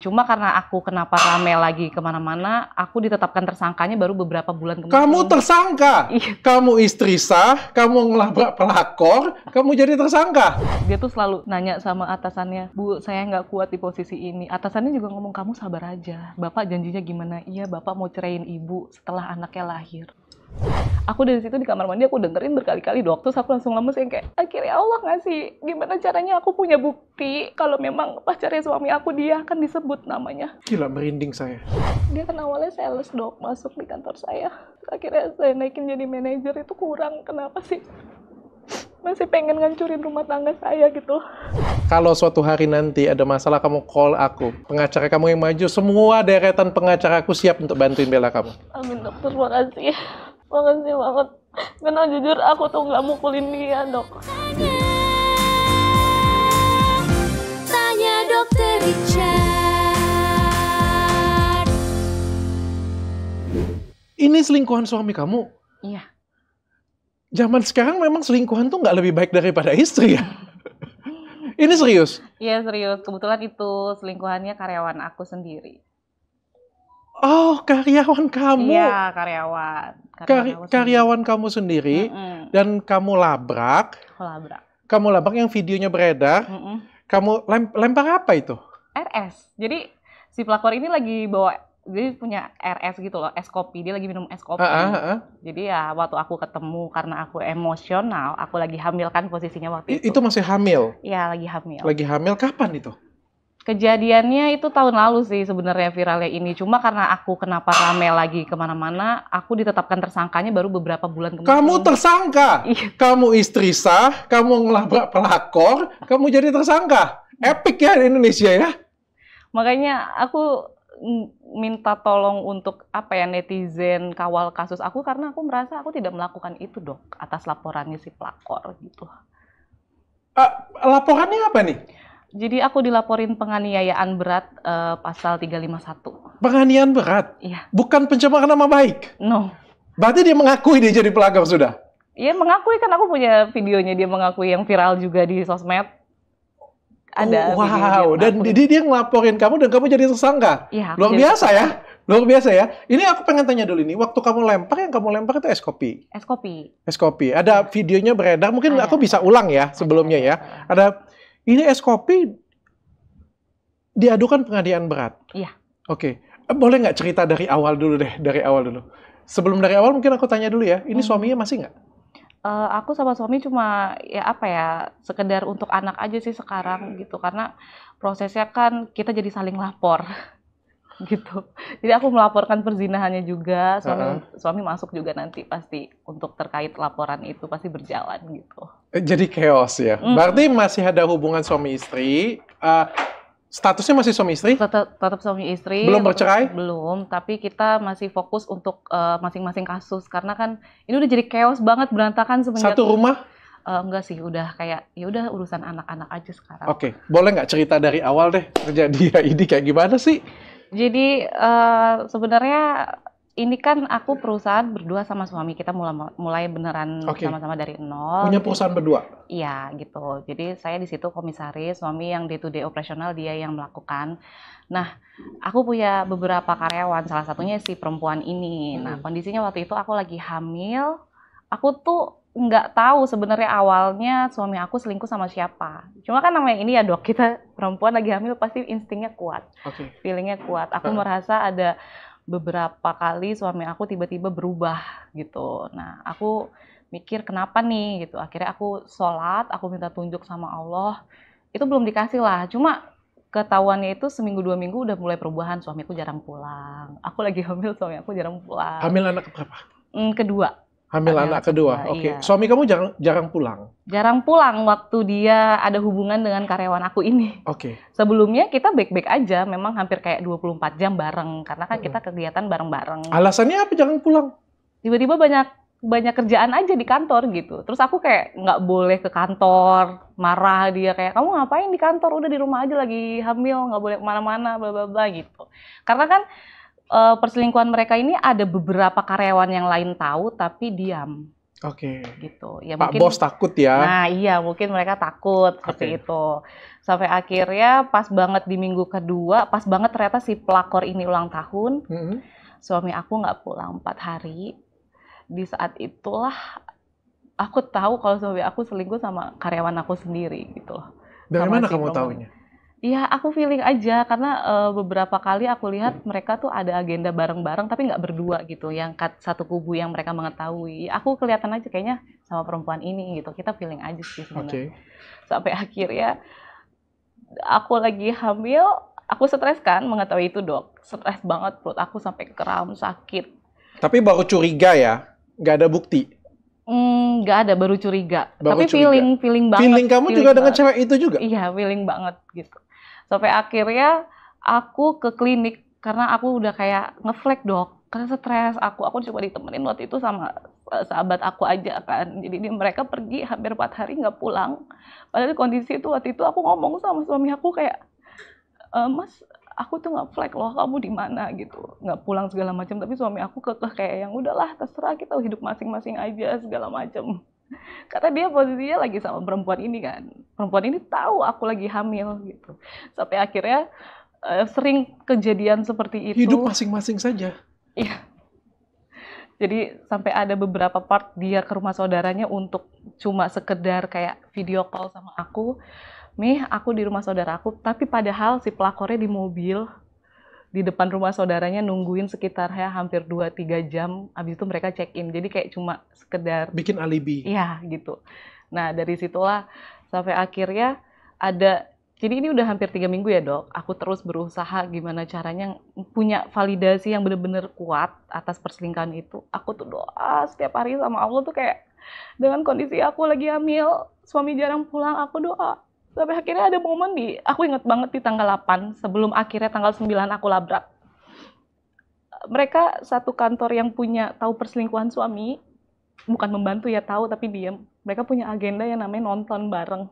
Cuma karena aku kenapa rame lagi kemana-mana, aku ditetapkan tersangkanya baru beberapa bulan kemudian. Kamu tersangka? Iya. Kamu istri sah, kamu ngelabrak pelakor, kamu jadi tersangka? Dia tuh selalu nanya sama atasannya, "Bu, saya nggak kuat di posisi ini." Atasannya juga ngomong, "Kamu sabar aja. Bapak janjinya gimana?" "Iya, Bapak mau ceraiin Ibu setelah anaknya lahir." Aku dari situ di kamar mandi aku dengerin berkali-kali dok, terus aku langsung lemes yang kayak akhirnya Allah ngasih gimana caranya aku punya bukti kalau memang pacarnya suami aku dia akan disebut namanya. Gila, merinding saya. Dia kan awalnya sales dok, masuk di kantor saya. Akhirnya saya naikin jadi manajer, itu kurang. Kenapa sih? Masih pengen ngancurin rumah tangga saya gitu. Kalau suatu hari nanti ada masalah, kamu call aku. Pengacara kamu yang maju, semua deretan pengacara aku siap untuk bantuin bela kamu. Amin dokter, makasih. Makasih banget. Karena jujur aku tuh nggak mukulin dia dok. Tanya Dokter Richard. Ini selingkuhan suami kamu? Iya. Zaman sekarang memang selingkuhan tuh nggak lebih baik daripada istri ya? Ini serius? Iya serius. Kebetulan itu selingkuhannya karyawan aku sendiri. Oh, karyawan kamu? Iya, karyawan. Karyawan kamu sendiri, dan kamu labrak. Kamu labrak yang videonya beredar. Kamu lempar apa itu? RS. Jadi si pelakor ini lagi bawa, dia punya RS gitu loh, es kopi. Dia lagi minum es kopi. Jadi ya waktu aku ketemu karena aku emosional, aku lagi hamil kan posisinya waktu itu. Itu masih hamil? Iya, lagi hamil. Lagi hamil kapan itu? Kejadiannya itu tahun lalu sih sebenarnya viralnya ini. Cuma karena aku kenapa rame lagi kemana-mana, aku ditetapkan tersangkanya baru beberapa bulan kemudian. Kamu tersangka? Iya. Kamu istri sah, kamu ngelabrak pelakor, kamu jadi tersangka. Epic ya di Indonesia ya? Makanya aku minta tolong untuk netizen kawal kasus aku karena aku merasa aku tidak melakukan itu dok atas laporannya si pelakor gitu. Laporannya apa nih? Jadi aku dilaporin penganiayaan berat pasal 351. Penganiayaan berat? Iya. Bukan pencemaran nama baik? No. Berarti dia mengakui dia jadi pelakor sudah? Iya mengakui, kan aku punya videonya dia mengakui yang viral juga di sosmed. Ada wow, dan dia ngelaporin kamu dan kamu jadi tersangka? Iya. Luar biasa ya? Luar biasa ya? Ini aku pengen tanya dulu ini, waktu kamu lempar, yang kamu lempar itu es kopi? Es kopi. Es kopi. Ada videonya beredar, mungkin aku bisa ulang ya sebelumnya ya. Ada. Ini es kopi diadukan penganiayaan berat. Iya. Oke. Boleh nggak cerita dari awal dulu deh, dari awal dulu. Sebelum dari awal mungkin aku tanya dulu ya, ini suaminya masih nggak? Aku sama suami cuma sekedar untuk anak aja sih sekarang gitu. Karena prosesnya kan kita jadi saling lapor gitu. Jadi aku melaporkan perzinahannya juga, suami masuk juga nanti pasti untuk terkait laporan itu pasti berjalan gitu. Jadi chaos ya. Berarti masih ada hubungan suami istri. Statusnya masih suami istri? Tetap suami istri. Belum bercerai? Belum, tapi kita masih fokus untuk masing-masing kasus karena kan ini udah jadi chaos banget, berantakan semenjak. Satu rumah? Enggak sih, udah kayak ya udah urusan anak-anak aja sekarang. Oke, boleh nggak cerita dari awal deh kejadian ini kayak gimana sih? Jadi sebenarnya ini kan aku perusahaan berdua sama suami, kita mulai beneran sama-sama dari nol. Punya perusahaan berdua? Iya gitu. Jadi saya di situ komisaris, suami yang day to day operasional dia yang melakukan. Nah, aku punya beberapa karyawan, salah satunya si perempuan ini. Nah, kondisinya waktu itu aku lagi hamil. Aku tuh nggak tahu sebenarnya awalnya suami aku selingkuh sama siapa. Cuma kan namanya ini ya dok, kita perempuan lagi hamil pasti instingnya kuat, feelingnya kuat. Aku merasa ada beberapa kali suami aku tiba-tiba berubah gitu. Nah, aku mikir kenapa nih gitu. Akhirnya aku sholat, aku minta tunjuk sama Allah. Itu belum dikasih lah. Cuma ketahuannya itu seminggu 2 minggu udah mulai perubahan. Suamiku jarang pulang. Aku lagi hamil, suami aku jarang pulang. Hamil anak berapa? Kedua. Hamil anak kedua. Oke. Iya. Suami kamu jarang pulang? Jarang pulang waktu dia ada hubungan dengan karyawan aku ini. Oke. Sebelumnya kita baik-baik aja, memang hampir kayak 24 jam bareng karena kan kita kegiatan bareng-bareng. Alasannya apa jarang pulang? Tiba-tiba banyak kerjaan aja di kantor gitu. Terus aku kayak nggak boleh ke kantor, marah dia kayak kamu ngapain di kantor, udah di rumah aja lagi hamil, nggak boleh kemana-mana, bla bla bla gitu. Karena kan perselingkuhan mereka ini ada beberapa karyawan yang lain tahu tapi diam. Oke. Gitu. Ya Pak mungkin, Bos takut ya? Nah iya, mungkin mereka takut seperti itu. Sampai akhirnya pas banget di minggu kedua, pas banget ternyata si pelakor ini ulang tahun, suami aku nggak pulang 4 hari. Di saat itulah aku tahu kalau suami aku selingkuh sama karyawan aku sendiri gitu loh. Dari Sama mana si kamu perempuan. tahunya? Iya, aku feeling aja karena beberapa kali aku lihat mereka tuh ada agenda bareng-bareng tapi nggak berdua gitu, yang satu kubu yang mereka mengetahui. Aku kelihatan aja kayaknya sama perempuan ini gitu. Kita feeling aja sih sebenarnya. Sampai akhirnya aku lagi hamil, aku stres kan mengetahui itu dok. Stres banget, perut aku sampai kram, sakit. Tapi baru curiga ya? Nggak ada bukti? Nggak ada, baru curiga. Baru Tapi curiga. feeling banget. Feeling kamu juga dengan cewek itu juga? Iya, feeling banget gitu. Sampai akhirnya aku ke klinik karena aku udah kayak ngeflag dok, karena stres. Aku cuma ditemenin waktu itu sama sahabat aku aja kan. Jadi mereka pergi hampir 4 hari nggak pulang. Padahal kondisi itu waktu itu aku ngomong sama suami aku kayak, Mas, aku tuh nggak flag loh, kamu di mana gitu, nggak pulang segala macam. Tapi suami aku kekeh kayak yang udahlah terserah, kita hidup masing-masing aja segala macam. Karena dia posisinya lagi sama perempuan ini kan. Perempuan ini tahu aku lagi hamil gitu. Sampai akhirnya sering kejadian seperti itu. Hidup masing-masing saja. Iya. Jadi sampai ada beberapa part dia ke rumah saudaranya untuk cuma sekedar kayak video call sama aku. Nih, aku di rumah saudaraku, tapi padahal si pelakornya di mobil di depan rumah saudaranya nungguin sekitar ya hampir 2-3 jam, habis itu mereka check-in. Jadi kayak cuma sekedar bikin alibi. Iya, gitu. Nah, dari situlah sampai akhirnya ada, jadi ini udah hampir 3 minggu ya dok, aku terus berusaha gimana caranya punya validasi yang benar-benar kuat atas perselingkuhan itu. Aku tuh doa setiap hari sama Allah tuh kayak, dengan kondisi aku lagi hamil, suami jarang pulang, aku doa. Sampai akhirnya ada momen aku inget banget di tanggal 8, sebelum akhirnya tanggal 9 aku labrak. Mereka satu kantor yang tahu perselingkuhan suami, bukan membantu ya tahu, tapi diam. Mereka punya agenda yang namanya nonton bareng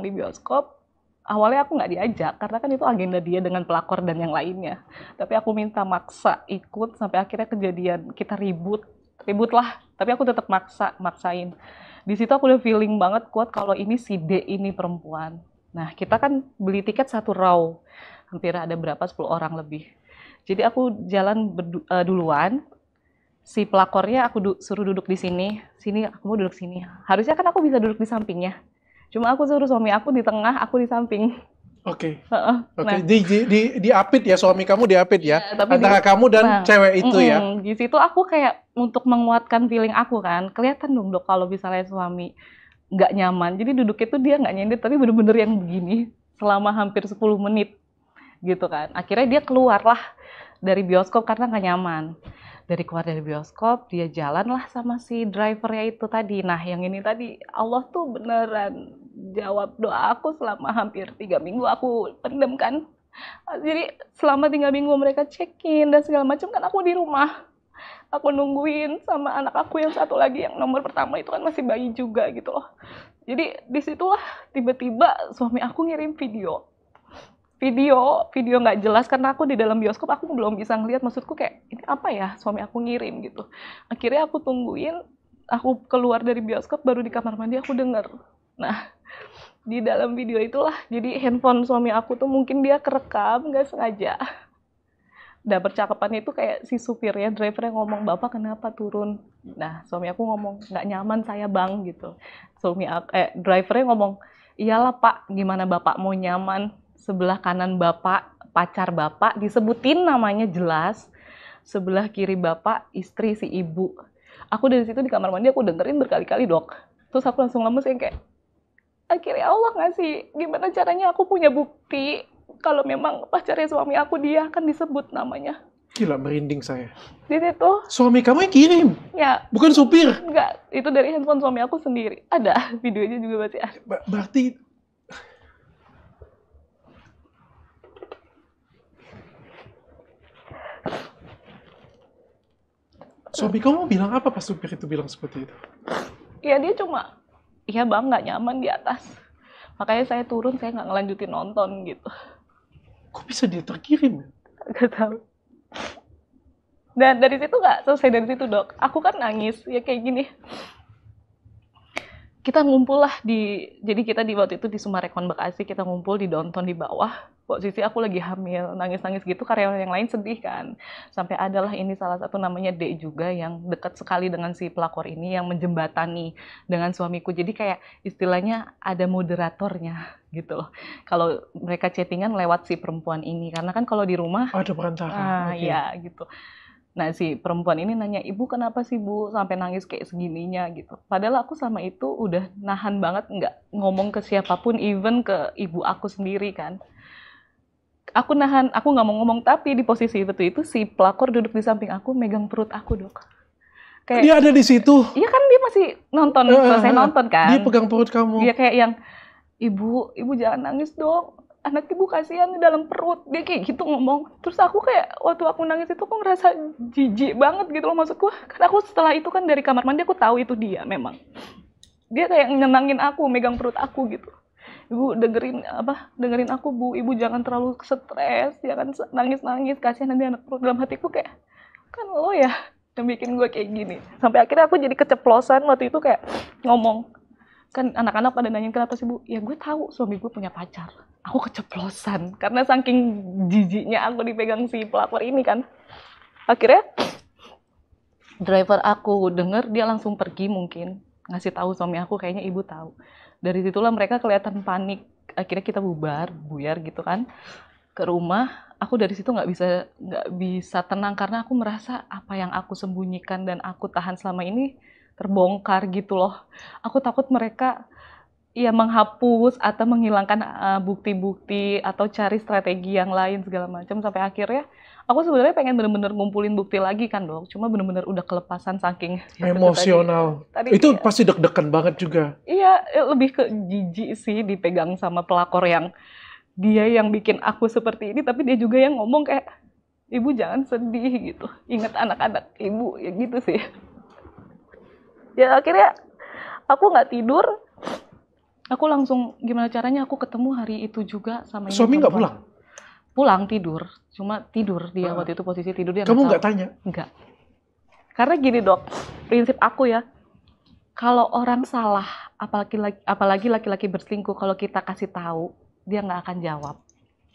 di bioskop. Awalnya aku nggak diajak, karena kan itu agenda dia dengan pelakor dan yang lainnya. Tapi aku minta maksa ikut, sampai akhirnya kejadian, kita ribut lah. Tapi aku tetap maksain. Di situ aku udah feeling banget kuat kalau ini si D ini perempuan. Nah, kita kan beli tiket 1 row. Hampir ada berapa, 10 orang lebih. Jadi aku jalan duluan. Si pelakornya aku suruh duduk di sini. Sini, aku mau duduk sini. Harusnya kan aku bisa duduk di sampingnya. Cuma aku suruh suami aku di tengah, aku di samping. Oke. Nah, diapit ya, suami kamu diapit ya, antara kamu dan cewek itu ya. Di situ aku kayak untuk menguatkan feeling aku kan, kelihatan dong dok kalau misalnya suami nggak nyaman. Jadi duduk itu dia nggak nyender, tapi bener-bener yang begini selama hampir 10 menit gitu kan. Akhirnya dia keluar lah dari bioskop karena nggak nyaman. Keluar dari bioskop, dia jalan lah sama si drivernya itu tadi. Nah, yang ini tadi, Allah tuh beneran jawab doa aku selama hampir 3 minggu aku pendem kan. Jadi selama 3 minggu mereka check-in dan segala macam kan aku di rumah. Aku nungguin sama anak aku yang satu lagi yang nomor pertama itu kan masih bayi juga gitu loh. Jadi disitulah tiba-tiba suami aku ngirim video nggak jelas karena aku di dalam bioskop aku belum bisa ngeliat, maksudku kayak ini apa ya suami aku ngirim gitu. Akhirnya aku tungguin, aku keluar dari bioskop baru di kamar mandi aku denger. Nah, di dalam video itulah jadi handphone suami aku tuh mungkin dia kerekam nggak sengaja. Nah, percakapan itu kayak si supirnya, drivernya ngomong, "Bapak kenapa turun?" Nah, suami aku ngomong, "Nggak nyaman saya bang," gitu. Drivernya ngomong, "Iyalah Pak, gimana Bapak mau nyaman? Sebelah kanan Bapak, pacar Bapak, disebutin namanya jelas. Sebelah kiri Bapak, istri si ibu." Aku dari situ di kamar mandi aku dengerin berkali-kali dok. Terus aku langsung lemes yang kayak, akhirnya Allah ngasih, gimana caranya aku punya bukti kalau memang pacarnya suami aku dia akan disebut namanya. Gila, merinding saya. Di situ. Suami kamu yang kirim? Ya. Bukan supir? Enggak, itu dari handphone suami aku sendiri. Ada, videonya juga masih ada. Berarti suami kamu bilang apa pas supir itu bilang seperti itu? Ya dia cuma, iya bang nggak nyaman di atas. Makanya saya turun, saya nggak ngelanjutin nonton gitu. Kok bisa dia terkirim? Gak tahu. Dan dari situ nggak selesai dari situ, Dok. Aku kan nangis, ya kayak gini. Kita ngumpul lah jadi kita di waktu itu di Sumarekon Bekasi, kita ngumpul di downtown di bawah. Posisi aku lagi hamil, nangis-nangis gitu, karyawan yang lain sedih kan. Sampai adalah ini salah satu namanya D juga yang dekat sekali dengan si pelakor ini, yang menjembatani dengan suamiku. Jadi kayak istilahnya ada moderatornya gitu loh. Kalau mereka chattingan lewat si perempuan ini, karena kan kalau di rumah ada perantara. ya gitu. Nah, si perempuan ini nanya, "Ibu kenapa sih, Bu, sampai nangis kayak segininya?" gitu. Padahal aku sama itu udah nahan banget nggak ngomong ke siapapun, even ke ibu aku sendiri kan. Aku nahan, aku nggak mau ngomong, tapi di posisi itu si pelakor duduk di samping aku, megang perut aku, Dok. Kayak, dia ada di situ? Iya kan, dia masih nonton, selesai nonton kan. Dia pegang perut kamu? Dia kayak yang, ibu jangan nangis dong. Anak ibu kasihan di dalam perut, dia kayak gitu ngomong. Terus aku kayak waktu aku nangis itu aku ngerasa jijik banget gitu loh, maksudku. Karena aku setelah itu kan dari kamar mandi aku tahu itu dia memang. Dia kayak nyenangin aku, megang perut aku gitu. Ibu dengerin aku, Bu. Ibu jangan terlalu stres, jangan nangis-nangis, kasihan nanti anak perut. Dalam hatiku kayak, kan lo ya yang bikin gue kayak gini. Sampai akhirnya aku jadi keceplosan waktu itu kayak ngomong. Kan anak-anak pada nanyain, kenapa sih, Bu? Ya gue tahu suami gue punya pacar. Aku keceplosan karena saking jijiknya aku dipegang si pelakor ini kan. Akhirnya driver aku denger, dia langsung pergi, mungkin ngasih tahu suami aku, kayaknya ibu tahu. Dari situlah mereka kelihatan panik. Akhirnya kita buyar gitu kan ke rumah. Aku dari situ nggak bisa tenang karena aku merasa apa yang aku sembunyikan dan aku tahan selama ini terbongkar gitu loh. Aku takut mereka ya menghapus atau menghilangkan bukti-bukti atau cari strategi yang lain segala macam, sampai akhirnya aku sebenarnya pengen bener-bener ngumpulin bukti lagi kan, Dok. Cuma bener-bener udah kelepasan saking emosional. Itu pasti deg-degan banget juga. Iya, lebih ke jijik sih dipegang sama pelakor yang dia yang bikin aku seperti ini, tapi dia juga yang ngomong kayak, "Ibu jangan sedih," gitu. "Ingat anak-anak Ibu," ya gitu sih. Ya akhirnya aku nggak tidur. Aku langsung gimana caranya aku ketemu hari itu juga sama ini. Suami nggak pulang? Pulang tidur, cuma tidur dia waktu itu posisi tidur dia. Kamu nggak tanya? Nggak. Karena gini, Dok, prinsip aku ya, kalau orang salah, apalagi laki-laki berselingkuh, kalau kita kasih tahu, dia nggak akan jawab.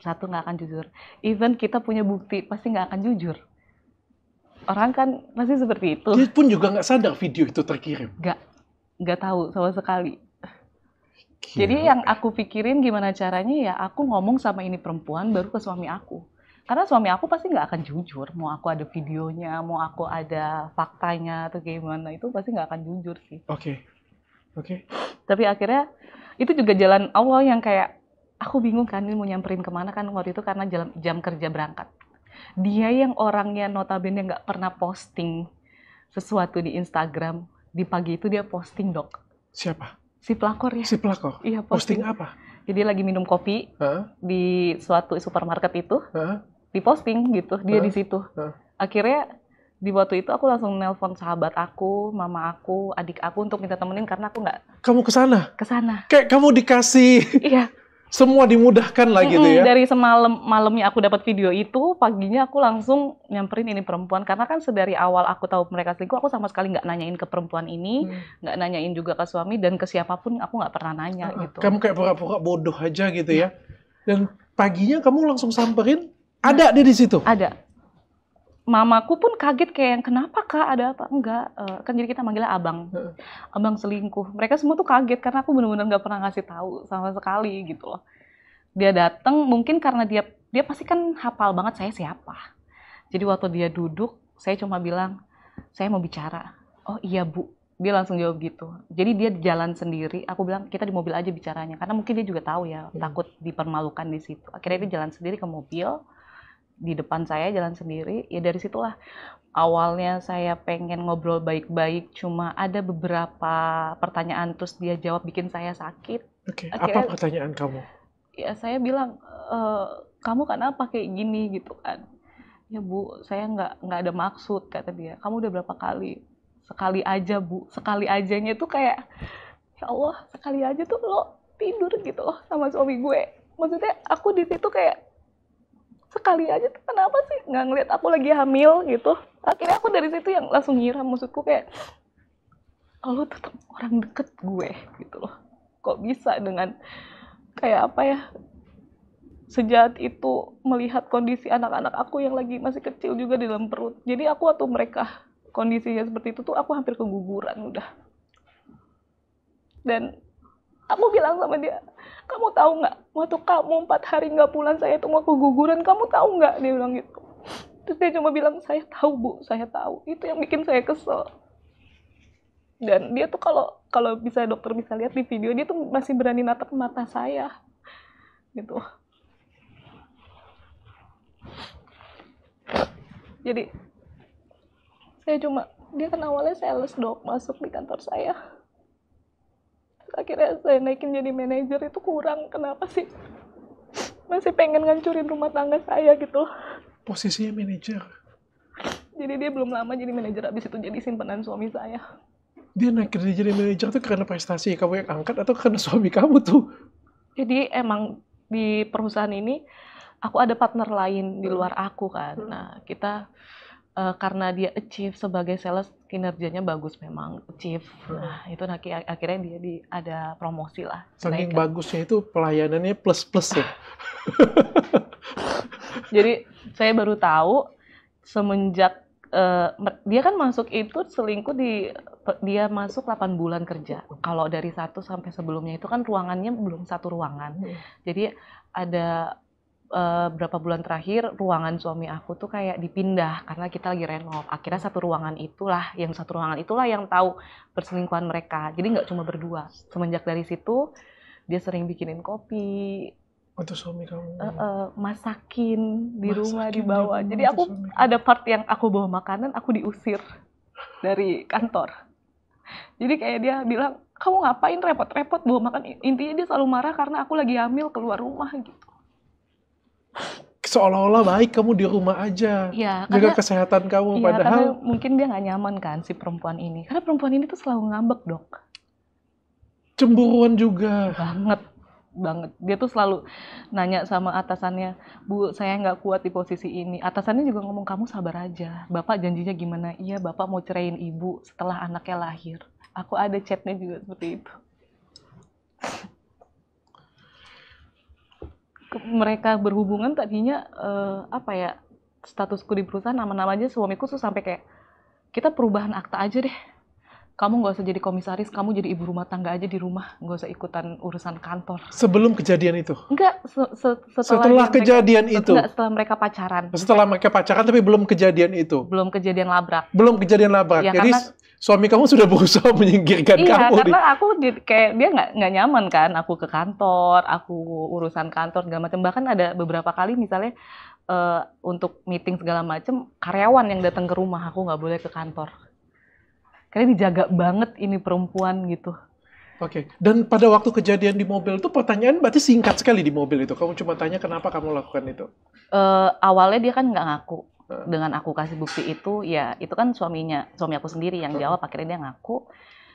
Satu, nggak akan jujur. Even kita punya bukti, pasti nggak akan jujur. Orang kan pasti seperti itu. Dia pun juga nggak sadar video itu terkirim? Nggak tahu sama sekali. Jadi yang aku pikirin gimana caranya ya aku ngomong sama ini perempuan baru ke suami aku. Karena suami aku pasti nggak akan jujur. Mau aku ada videonya, mau aku ada faktanya atau gimana, itu pasti nggak akan jujur sih. Oke. Tapi akhirnya itu juga jalan Allah yang kayak aku bingung kan ini mau nyamperin kemana kan waktu itu karena jam kerja berangkat. Dia yang orangnya notabene nggak pernah posting sesuatu di Instagram. Di pagi itu dia posting, Dok. Siapa? Si pelakor ya. Si pelakor? Iya, posting apa? Jadi lagi minum kopi di suatu supermarket itu, diposting gitu, dia di situ. Akhirnya di waktu itu aku langsung nelpon sahabat aku, mama aku, adik aku untuk minta temenin karena aku nggak. Kamu ke sana? Ke sana. Kayak kamu dikasih. Iya. Semua dimudahkan lah gitu ya. Dari malamnya aku dapat video itu, paginya aku langsung nyamperin ini perempuan karena kan sedari awal aku tahu mereka selingkuh, aku sama sekali nggak nanyain ke perempuan ini, nggak nanyain juga ke suami dan ke siapapun aku nggak pernah nanya gitu. Kamu kayak pura-pura bodoh aja gitu ya. Dan paginya kamu langsung samperin, ada dia di situ? Ada. Mamaku pun kaget kayak yang kenapa Kak, ada apa? Enggak, kan jadi kita manggilnya abang. Abang selingkuh. Mereka semua tuh kaget karena aku benar-benar nggak pernah ngasih tahu sama sekali gitu loh. Dia datang mungkin karena dia pasti kan hafal banget saya siapa. Jadi waktu dia duduk, saya cuma bilang, "Saya mau bicara." "Oh iya, Bu." Dia langsung jawab gitu. Jadi dia jalan sendiri, aku bilang kita di mobil aja bicaranya. Karena mungkin dia juga tahu ya, takut dipermalukan di situ. Akhirnya dia jalan sendiri ke mobil. Di depan saya jalan sendiri, ya dari situlah awalnya saya pengen ngobrol baik-baik, cuma ada beberapa pertanyaan terus dia jawab bikin saya sakit. Oke, apa pertanyaan kamu? Ya saya bilang, "Kamu kenapa kayak gini?" gitu kan. "Ya Bu, saya nggak ada maksud," kata dia. "Kamu udah berapa kali?" "Sekali aja Bu." Sekali ajanya tuh kayak, ya Allah, sekali aja tuh lo tidur gitu loh sama suami gue. Maksudnya aku di situ kayak, sekali aja tuh kenapa sih nggak ngeliat aku lagi hamil gitu. Akhirnya aku dari situ yang langsung nyiram, maksudku kayak, lo tetap orang deket gue gitu loh. Kok bisa dengan kayak apa ya, sejahat itu melihat kondisi anak-anak aku yang lagi masih kecil juga di dalam perut. Jadi aku waktu mereka kondisinya seperti itu tuh aku hampir keguguran udah. Dan aku bilang sama dia, kamu tahu nggak, waktu kamu 4 hari nggak pulang saya tuh mau keguguran, kamu tahu nggak? Dia bilang gitu. Terus dia cuma bilang, saya tahu Bu, saya tahu. Itu yang bikin saya kesel. Dan dia tuh kalau bisa dokter bisa lihat di video, dia tuh masih berani natap mata saya gitu. Jadi saya cuma, dia kan awalnya sales dok, masuk di kantor saya. Terus akhirnya saya naikin jadi manajer, itu kurang. Kenapa sih masih pengen ngancurin rumah tangga saya gitu. Posisinya manajer. Jadi dia belum lama jadi manajer, abis itu jadi simpanan suami saya. Dia naik jadi manajer tuh karena prestasi kamu yang angkat atau karena suami kamu tuh? Jadi emang di perusahaan ini aku ada partner lain di luar aku kan. Nah kita karena dia achieve sebagai sales, kinerjanya bagus memang, achieve. Nah itu akhirnya dia ada promosi lah. Saking bagusnya itu pelayanannya plus-plus ya. Jadi saya baru tahu semenjak dia kan masuk itu selingkuh dia masuk 8 bulan kerja. Kalau dari 1 sampai sebelumnya itu kan ruangannya belum 1 ruangan. Jadi ada berapa bulan terakhir ruangan suami aku tuh kayak dipindah karena kita lagi renov. Akhirnya 1 ruangan itulah yang tahu perselingkuhan mereka. Jadi nggak cuma berdua. Semenjak dari situ dia sering bikinin kopi. Untuk suami kamu? Masakin di rumah dibawa. Jadi aku ada part yang aku bawa makanan, aku diusir dari kantor. Jadi kayak dia bilang, kamu ngapain repot-repot bawa makan? Intinya dia selalu marah karena aku lagi hamil keluar rumah gitu. Seolah-olah baik kamu di rumah aja, ya, jaga kesehatan kamu. Padahal karena mungkin dia nggak nyaman kan si perempuan ini. Karena perempuan ini tuh selalu ngambek dok. Cemburuan juga. Banget. Dia tuh selalu nanya sama atasannya, Bu, saya nggak kuat di posisi ini. Atasannya juga ngomong, kamu sabar aja. Bapak janjinya gimana? Iya, Bapak mau ceraiin Ibu setelah anaknya lahir. Aku ada chatnya juga seperti itu. Mereka berhubungan tadinya, statusku di perusahaan, nama-namanya suamiku tuh sampai kayak, kita perubahan akta aja deh. Kamu nggak usah jadi komisaris, kamu jadi ibu rumah tangga aja di rumah, nggak usah ikutan urusan kantor. Sebelum kejadian itu? Enggak, setelah kejadian itu? Enggak, setelah mereka pacaran. Setelah mereka pacaran tapi belum kejadian itu? Belum kejadian labrak. Belum kejadian labrak, ya, jadi suami kamu sudah berusaha menyingkirkan kamu? Iya, karena aku kayak dia nggak nyaman kan, aku ke kantor, aku urusan kantor segala macam. Bahkan ada beberapa kali misalnya untuk meeting segala macam, karyawan yang datang ke rumah, aku nggak boleh ke kantor. Karena dijaga banget ini perempuan gitu. Oke. Dan pada waktu kejadian di mobil itu pertanyaan berarti singkat sekali di mobil itu. Kamu cuma tanya kenapa kamu lakukan itu? Awalnya dia kan nggak ngaku. Dengan aku kasih bukti itu, ya itu kan suami aku sendiri yang jawab. Akhirnya dia ngaku.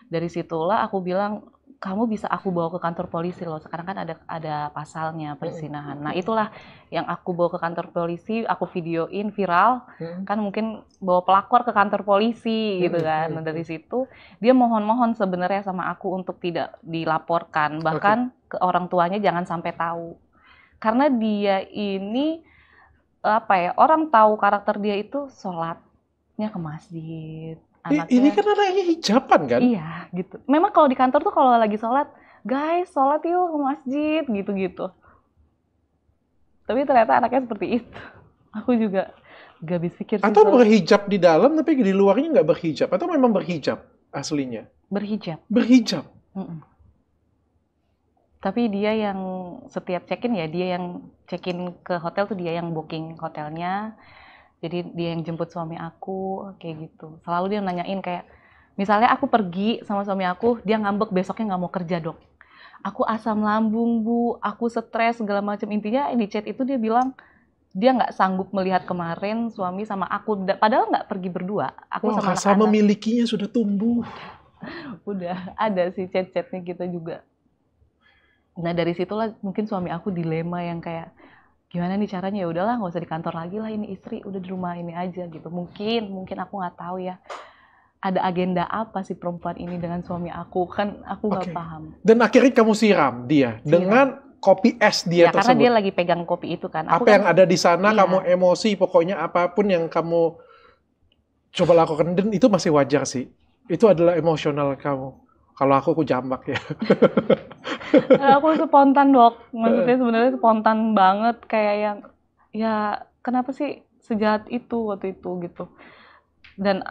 Dari situlah aku bilang, kamu bisa aku bawa ke kantor polisi loh. Sekarang kan ada pasalnya perzinahan. Nah itulah yang aku bawa ke kantor polisi, aku videoin viral. Kan mungkin bawa pelakor ke kantor polisi gitu kan. Nah dari situ dia mohon-mohon sebenarnya sama aku untuk tidak dilaporkan. Bahkan ke orang tuanya jangan sampai tahu. Karena dia ini orang tahu karakter dia itu sholatnya ke masjid. Anaknya, ini kan anaknya hijaban kan? Iya, gitu. Memang kalau di kantor tuh kalau lagi sholat, guys, sholat yuk ke masjid, gitu-gitu. Tapi ternyata anaknya seperti itu. Aku juga gak habis pikir sih. Atau berhijab di dalam, tapi di luarnya nggak berhijab? Atau memang berhijab aslinya? Berhijab. Berhijab? Tapi dia yang setiap check-in ya, dia yang check-in ke hotel tuh dia yang booking hotelnya. Jadi dia yang jemput suami aku, kayak gitu. Selalu dia nanyain kayak, misalnya aku pergi sama suami aku, dia ngambek besoknya nggak mau kerja dok. Aku asam lambung Bu, aku stres segala macam. Intinya di chat itu dia bilang, dia nggak sanggup melihat kemarin suami sama aku. Padahal nggak pergi berdua, aku sama anak-anak. Memilikinya sudah tumbuh. Udah ada sih chat-chatnya kita juga. Nah dari situlah mungkin suami aku dilema yang kayak, gimana nih caranya, ya udahlah nggak usah di kantor lagi lah, ini istri udah di rumah ini aja gitu. Mungkin aku nggak tahu ya ada agenda apa sih perempuan ini dengan suami aku, kan aku nggak paham. Dan akhirnya kamu siram dia dengan kopi es dia tersebut. Karena dia lagi pegang kopi itu kan. Apa yang ada di sana, kamu emosi, pokoknya apapun yang kamu coba lakukan, dan itu masih wajar sih. Itu adalah emosional kamu. Kalau aku jambak ya. Aku spontan, Dok. Maksudnya sebenarnya spontan banget, kayak yang ya kenapa sih sejahat itu waktu itu gitu. Dan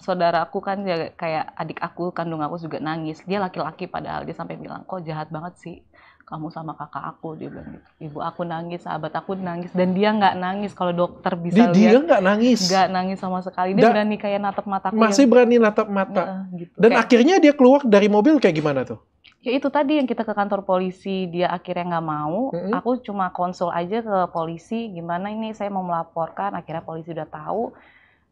saudaraku kan ya, kayak adik aku kandung aku juga nangis. Dia laki-laki padahal, dia sampai bilang, kok jahat banget sih kamu sama kakak aku, dia bilang gitu. Ibu aku nangis, sahabat aku nangis, dan dia nggak nangis. Kalau dokter bisa lihat, dia nggak nangis, sama sekali. Dia berani kayak natap mataku. Masih berani natap mata. Gitu. Dan kayak, akhirnya dia keluar dari mobil kayak gimana tuh? Ya itu tadi yang kita ke kantor polisi, dia akhirnya nggak mau. Aku cuma konsul aja ke polisi, gimana ini saya mau melaporkan. Akhirnya polisi udah tahu.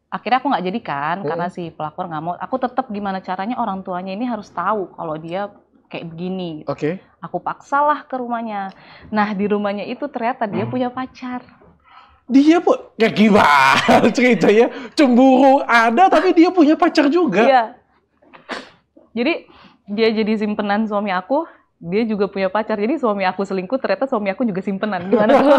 Akhirnya aku nggak jadi kan, karena si pelapor nggak mau. Aku tetap gimana caranya orang tuanya ini harus tahu kalau dia kayak begini. Oke. Aku paksalah ke rumahnya. Nah, di rumahnya itu ternyata dia punya pacar. Dia pun, ya gimana ceritanya? Cemburu ada, tapi dia punya pacar juga. Iya. Jadi, dia jadi simpenan suami aku, dia juga punya pacar. Jadi suami aku selingkuh, ternyata suami aku juga simpenan. Gimana tuh?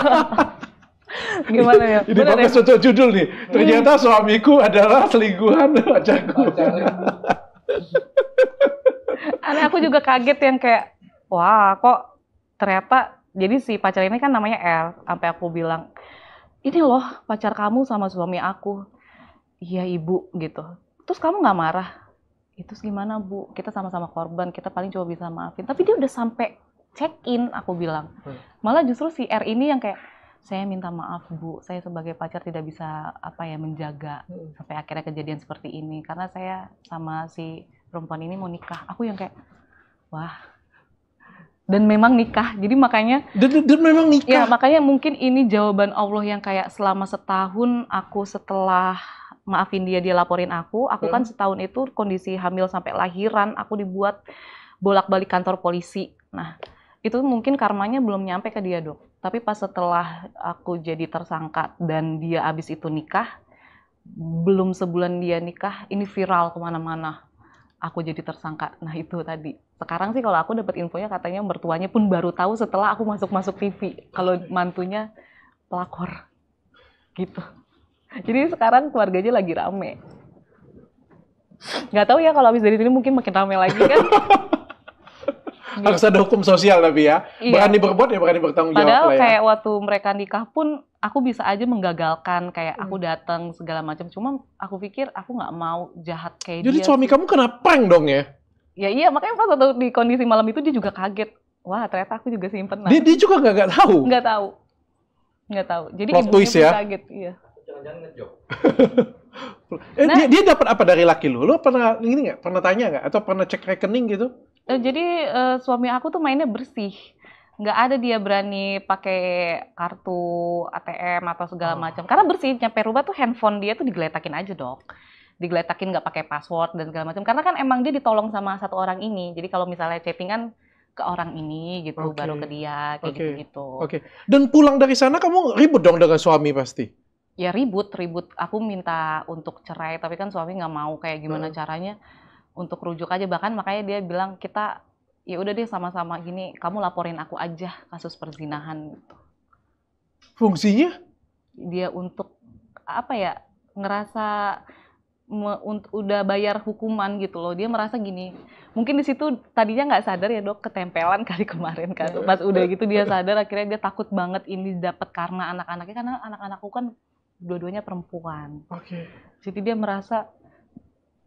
Gimana ya? Ini bagus untuk judul nih. Ternyata suamiku adalah selingkuhan pacarku. Aneh, aku juga kaget yang kayak, wah kok ternyata, jadi si pacar ini kan namanya L, sampai aku bilang, ini loh pacar kamu sama suami aku. Iya ibu, gitu. Terus kamu nggak marah? Itu gimana bu, kita sama-sama korban, kita paling cuma bisa maafin. Tapi dia udah sampai check-in, aku bilang. Malah justru si R ini yang kayak, saya minta maaf bu, saya sebagai pacar tidak bisa menjaga sampai akhirnya kejadian seperti ini. Karena saya sama si perempuan ini mau nikah. Aku yang kayak, wah. Dan memang nikah. Jadi makanya. Dan memang nikah. Ya makanya mungkin ini jawaban Allah yang kayak selama setahun aku setelah maafin dia laporin aku kan setahun itu kondisi hamil sampai lahiran, aku dibuat bolak-balik kantor polisi. Nah, itu mungkin karmanya belum nyampe ke dia, Dok. Tapi pas setelah aku jadi tersangka dan dia abis itu nikah, belum sebulan dia nikah, ini viral kemana-mana. Aku jadi tersangka. Nah itu tadi. Sekarang sih kalau aku dapat infonya katanya mertuanya pun baru tahu setelah aku masuk TV. Kalau mantunya pelakor. Gitu. Jadi sekarang keluarganya lagi rame. Nggak tahu ya kalau habis dari sini mungkin makin rame lagi kan. Harus ada hukum sosial tapi ya. Iya. Berani berbuat ya berani bertanggung jawab. Padahal lah ya. Kayak waktu mereka nikah pun aku bisa aja menggagalkan. Kayak aku datang segala macam. Cuma aku pikir aku nggak mau jahat kayak dia. Jadi suami kamu kena prank dong ya? Ya iya, makanya pas waktu di kondisi malam itu dia juga kaget. Wah ternyata aku juga simpen. Dia juga nggak tahu? Nggak tahu. Jadi plot twist ya? Kaget. Iya. Jangan-jangan ngejob. Dia dapat apa dari laki lu? Lu pernah ini nggak? Pernah tanya nggak? Atau pernah cek rekening gitu? Jadi suami aku tuh mainnya bersih. Nggak ada dia berani pakai kartu ATM atau segala macam. Karena bersih, nyampe rumah tuh handphone dia tuh digeletakin aja, Dok. Digeletakin nggak pakai password dan segala macam. Karena kan emang dia ditolong sama satu orang ini. Jadi kalau misalnya chattingan ke orang ini gitu, baru ke dia, kayak gitu-gitu. Oke. Dan pulang dari sana kamu ribut dong dengan suami pasti? Ya ribut. Aku minta untuk cerai, tapi kan suami nggak mau, kayak gimana caranya untuk rujuk aja. Bahkan makanya dia bilang, kita ya udah deh sama-sama gini, kamu laporin aku aja kasus perzinahan gitu. Fungsinya? Dia untuk ngerasa udah bayar hukuman gitu loh. Dia merasa gini, mungkin di situ tadinya nggak sadar ya, Dok, ketempelan kali kemarin kan. Pas udah gitu dia sadar, akhirnya dia takut banget ini dapat karena anak-anaknya, karena anak-anakku kan dua-duanya perempuan. Jadi dia merasa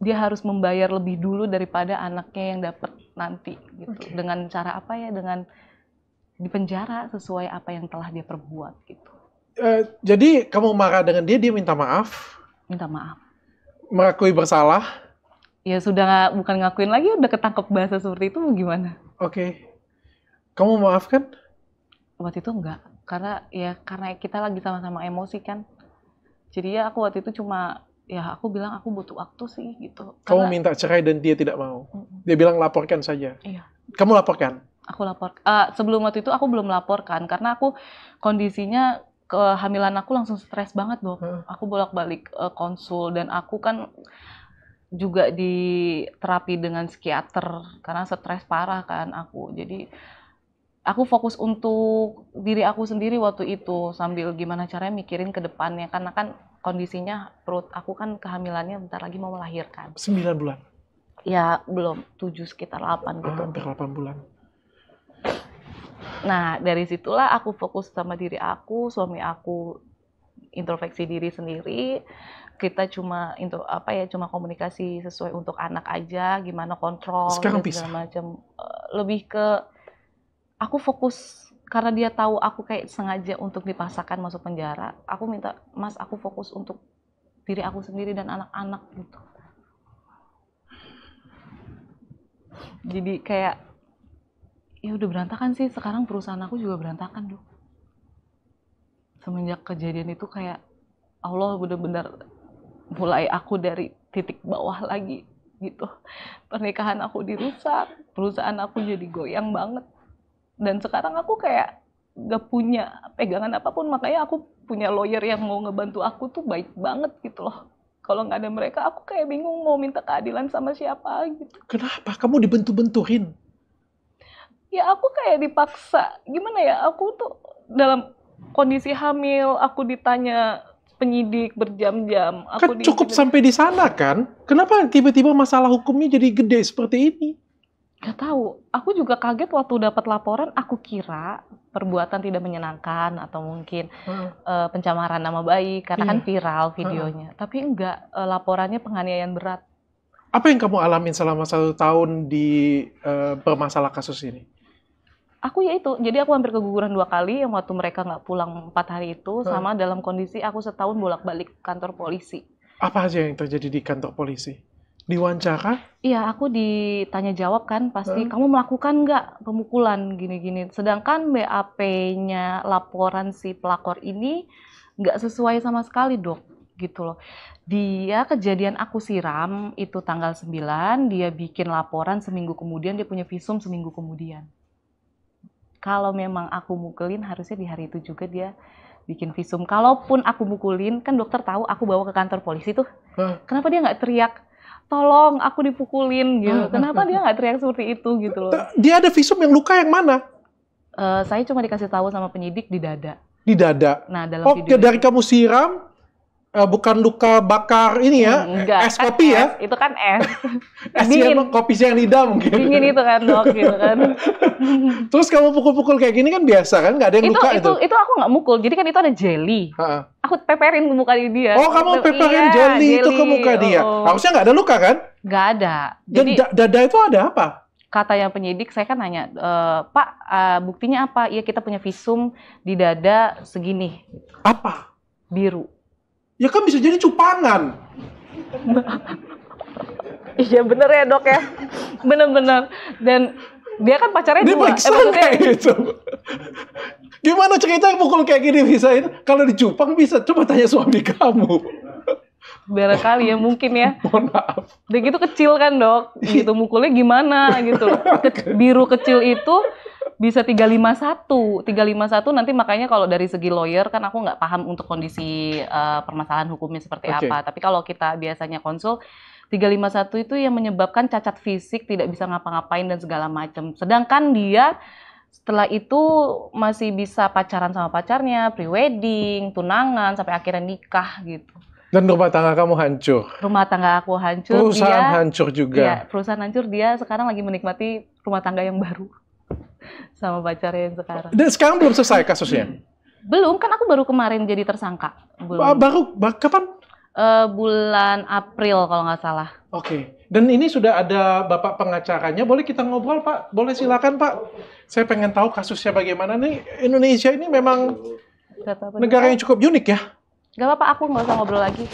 dia harus membayar lebih dulu daripada anaknya yang dapat nanti gitu. Dengan cara dengan dipenjara sesuai apa yang telah dia perbuat gitu. Jadi kamu marah dengan dia minta maaf? Minta maaf. Mengakui bersalah? Ya sudah, bukan ngakuin lagi, udah ketangkep bahasa seperti itu, gimana? Kamu maafkan? Waktu itu enggak, karena kita lagi sama-sama emosi kan. Jadi ya aku waktu itu cuma, aku bilang aku butuh waktu sih gitu. Kamu minta cerai dan dia tidak mau? Dia bilang laporkan saja? Iya. Kamu laporkan? Aku lapor. Sebelum waktu itu aku belum laporkan karena aku kondisinya kehamilan aku langsung stres banget, Dok. Aku bolak-balik konsul dan aku kan juga di terapi dengan psikiater karena stres parah kan aku. Jadi aku fokus untuk diri aku sendiri waktu itu sambil gimana caranya mikirin ke depannya karena kan kondisinya perut aku kan kehamilannya bentar lagi mau melahirkan. 9 bulan. Ya belum 7 sekitar 8 gitu. Hampir 8 bulan. Nah dari situlah aku fokus sama diri aku, suami aku introspeksi diri sendiri. Kita cuma cuma komunikasi sesuai untuk anak aja, gimana kontrol Sekarang dan bisa? segala macam. Lebih ke aku fokus karena dia tahu aku kayak sengaja untuk dipaksakan masuk penjara. Aku minta, Mas, aku fokus untuk diri aku sendiri dan anak-anak gitu. Jadi kayak ya udah berantakan sih, sekarang perusahaan aku juga berantakan, Dok. Semenjak kejadian itu kayak Allah benar-benar mulai aku dari titik bawah lagi gitu. Pernikahan aku dirusak, perusahaan aku jadi goyang banget. Dan sekarang aku kayak gak punya pegangan apapun, makanya aku punya lawyer yang mau ngebantu aku tuh baik banget gitu loh. Kalau nggak ada mereka, aku kayak bingung mau minta keadilan sama siapa gitu. Kenapa? Kamu dibentur-benturin? Ya aku kayak dipaksa, gimana ya, aku tuh dalam kondisi hamil, aku ditanya penyidik berjam-jam. Kan cukup sampai di sana kan? Kenapa tiba-tiba masalah hukumnya jadi gede seperti ini? Gak tahu, aku juga kaget waktu dapat laporan, aku kira perbuatan tidak menyenangkan atau mungkin pencemaran nama baik karena kan viral videonya. Tapi enggak, laporannya penganiayaan berat. Apa yang kamu alamin selama 1 tahun di bermasalah kasus ini? Aku ya itu, jadi aku hampir keguguran 2 kali yang waktu mereka nggak pulang 4 hari itu, sama dalam kondisi aku setahun bolak-balik kantor polisi. Apa aja yang terjadi di kantor polisi? Diwawancara? Iya, aku ditanya jawab kan, pasti kamu melakukan nggak pemukulan gini-gini. Sedangkan BAP-nya laporan si pelakor ini nggak sesuai sama sekali, Dok, gitu loh. Dia kejadian aku siram itu tanggal 9, dia bikin laporan seminggu kemudian, dia punya visum seminggu kemudian. Kalau memang aku mukulin, harusnya di hari itu juga dia bikin visum. Kalaupun aku mukulin, kan dokter tahu aku bawa ke kantor polisi tuh. Kenapa dia nggak teriak, tolong aku dipukulin gitu. Kenapa dia nggak teriak seperti itu gitu loh. Dia ada visum yang luka yang mana? Saya cuma dikasih tahu sama penyidik di dada. Di dada? Nah, dalam video dari kamu siram, bukan luka bakar ini ya? Enggak, es kopi ya? Itu kan es. Es Dingin. kopi sianida mungkin. Dingin itu kan, Dok, gitu kan. Terus kamu pukul-pukul kayak gini kan biasa kan? Nggak ada yang luka itu? Itu aku nggak mukul, jadi kan itu ada jelly. Aku peperin ke muka dia. Oh, kamu peperin jelly itu ke muka dia? Harusnya nggak ada luka kan? Nggak ada. Jadi dada itu ada apa? Kata yang penyidik, saya kan nanya, Pak, buktinya apa? Iya, kita punya visum di dada segini. Apa? Biru. Ya kan bisa jadi cupangan. Iya bener ya, Dok ya. Bener-bener. Dan dia kan pacarnya dia 2. Kayak gitu. Gimana ceritanya pukul kayak gini bisa itu? Kalau dicupang bisa. Coba tanya suami kamu. Barangkali ya, mungkin ya. Mohon maaf. Dia gitu kecil kan, Dok. Gitu mukulnya gimana gitu. Biru kecil itu bisa 351 nanti, makanya kalau dari segi lawyer kan aku nggak paham untuk kondisi permasalahan hukumnya seperti apa. Tapi kalau kita biasanya konsul, 351 itu yang menyebabkan cacat fisik, tidak bisa ngapa-ngapain dan segala macam. Sedangkan dia setelah itu masih bisa pacaran sama pacarnya, pre-wedding, tunangan, sampai akhirnya nikah gitu. Dan rumah tangga kamu hancur. Rumah tangga aku hancur. Perusahaan hancur juga. Iya, perusahaan hancur. Dia sekarang lagi menikmati rumah tangga yang baru. Sama pacarnya yang sekarang. Dan sekarang belum selesai kasusnya? Belum, kan aku baru kemarin jadi tersangka. Baru kapan? Bulan April kalau nggak salah. Oke. Dan ini sudah ada Bapak pengacaranya. Boleh kita ngobrol, Pak? Boleh silakan, Pak. Saya pengen tahu kasusnya bagaimana nih. Indonesia ini memang negara yang cukup unik ya. Gak apa-apa, aku nggak usah ngobrol lagi.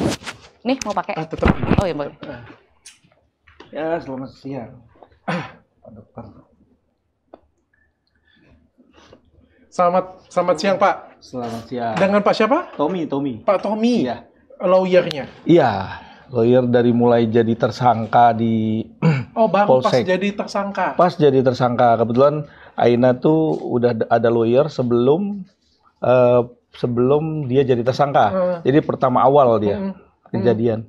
Nih, mau pakai? Tetap. Oh ya, boleh. Ya, selamat siang, Pak Dokter. Selamat siang, Pak. Selamat siang. Dengan Pak siapa? Tommy. Pak Tommy. Iya. Lawyernya. Iya, lawyer dari mulai jadi tersangka di baru Polsek. pas jadi tersangka. Pas jadi tersangka. Kebetulan Aina tuh udah ada lawyer sebelum dia jadi tersangka. Jadi pertama awal dia kejadian.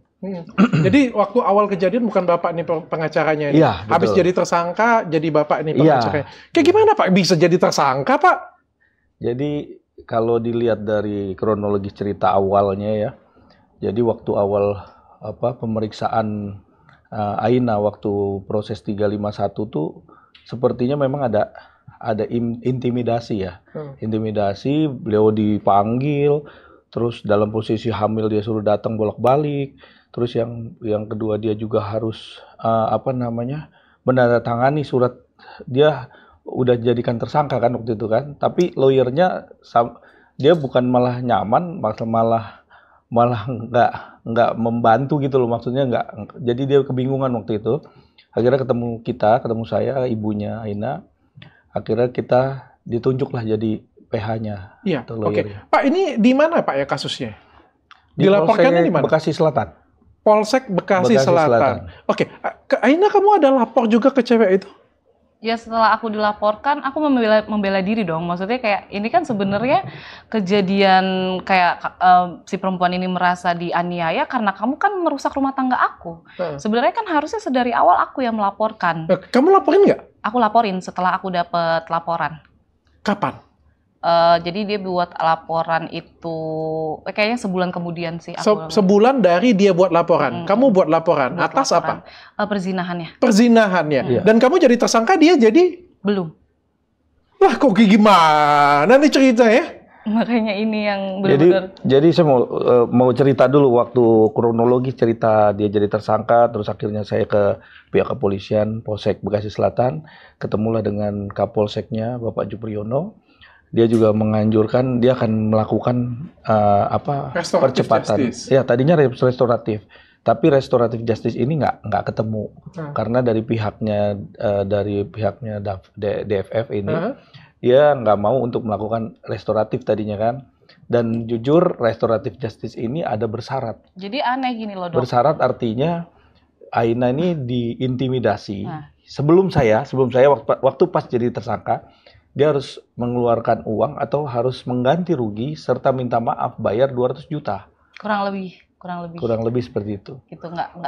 Jadi waktu awal kejadian bukan Bapak nih pengacaranya ini. Iya, betul. Habis jadi tersangka, jadi Bapak nih Iya. pengacaranya. Kayak gimana Pak bisa jadi tersangka Pak? Jadi kalau dilihat dari kronologi cerita awalnya ya, jadi waktu awal pemeriksaan Aina waktu proses 351 tuh sepertinya memang ada intimidasi ya. Intimidasi, beliau dipanggil, terus dalam posisi hamil dia suruh datang bolak-balik. Terus yang kedua dia juga harus menandatangani surat, dia udah jadikan tersangka kan waktu itu kan. Tapi lawyernya dia bukan malah nyaman, malah nggak membantu gitu loh, maksudnya nggak. Jadi dia kebingungan waktu itu. Akhirnya ketemu saya, ibunya Aina. Akhirnya kita ditunjuklah jadi PH-nya. Iya. atau Oke. lawyernya. Pak ini di mana Pak ya kasusnya? Di Dilaporkannya Polsek di mana? Bekasi Selatan. Polsek Bekasi Bekasi Selatan. Selatan. Oke. Ke Aina kamu ada lapor juga ke cewek itu? Ya setelah aku dilaporkan, aku membela diri dong. Maksudnya kayak ini kan sebenarnya kejadian kayak si perempuan ini merasa dianiaya karena kamu kan merusak rumah tangga aku. Sebenarnya kan harusnya sedari awal aku yang melaporkan. Kamu laporin nggak? Aku laporin setelah aku dapat laporan. Kapan? Jadi dia buat laporan itu kayaknya sebulan kemudian sih. Aku Sebulan dari dia buat laporan. Kamu buat laporan. buat Atas laporan. apa? Perzinahannya. Perzinahannya. Iya. Dan kamu jadi tersangka, dia jadi... Belum. Lah kok gimana nih ceritanya? Makanya ini yang benar-benar. Jadi saya mau cerita dulu waktu kronologi cerita dia jadi tersangka, terus akhirnya saya ke pihak kepolisian Polsek Bekasi Selatan, ketemulah dengan Kapolseknya Bapak Jupriyono. Dia juga menganjurkan dia akan melakukan Restoratif percepatan. justice. Ya tadinya restoratif, tapi restoratif justice ini nggak ketemu karena dari pihaknya DFF ini. Dia nggak mau untuk melakukan restoratif tadinya kan. Dan jujur restoratif justice ini ada bersyarat. Jadi aneh gini loh dok. Bersyarat artinya Aina ini diintimidasi. Sebelum saya waktu pas jadi tersangka, dia harus mengeluarkan uang atau harus mengganti rugi serta minta maaf bayar 200 juta. Kurang lebih. Kurang lebih seperti itu. Gitu nggak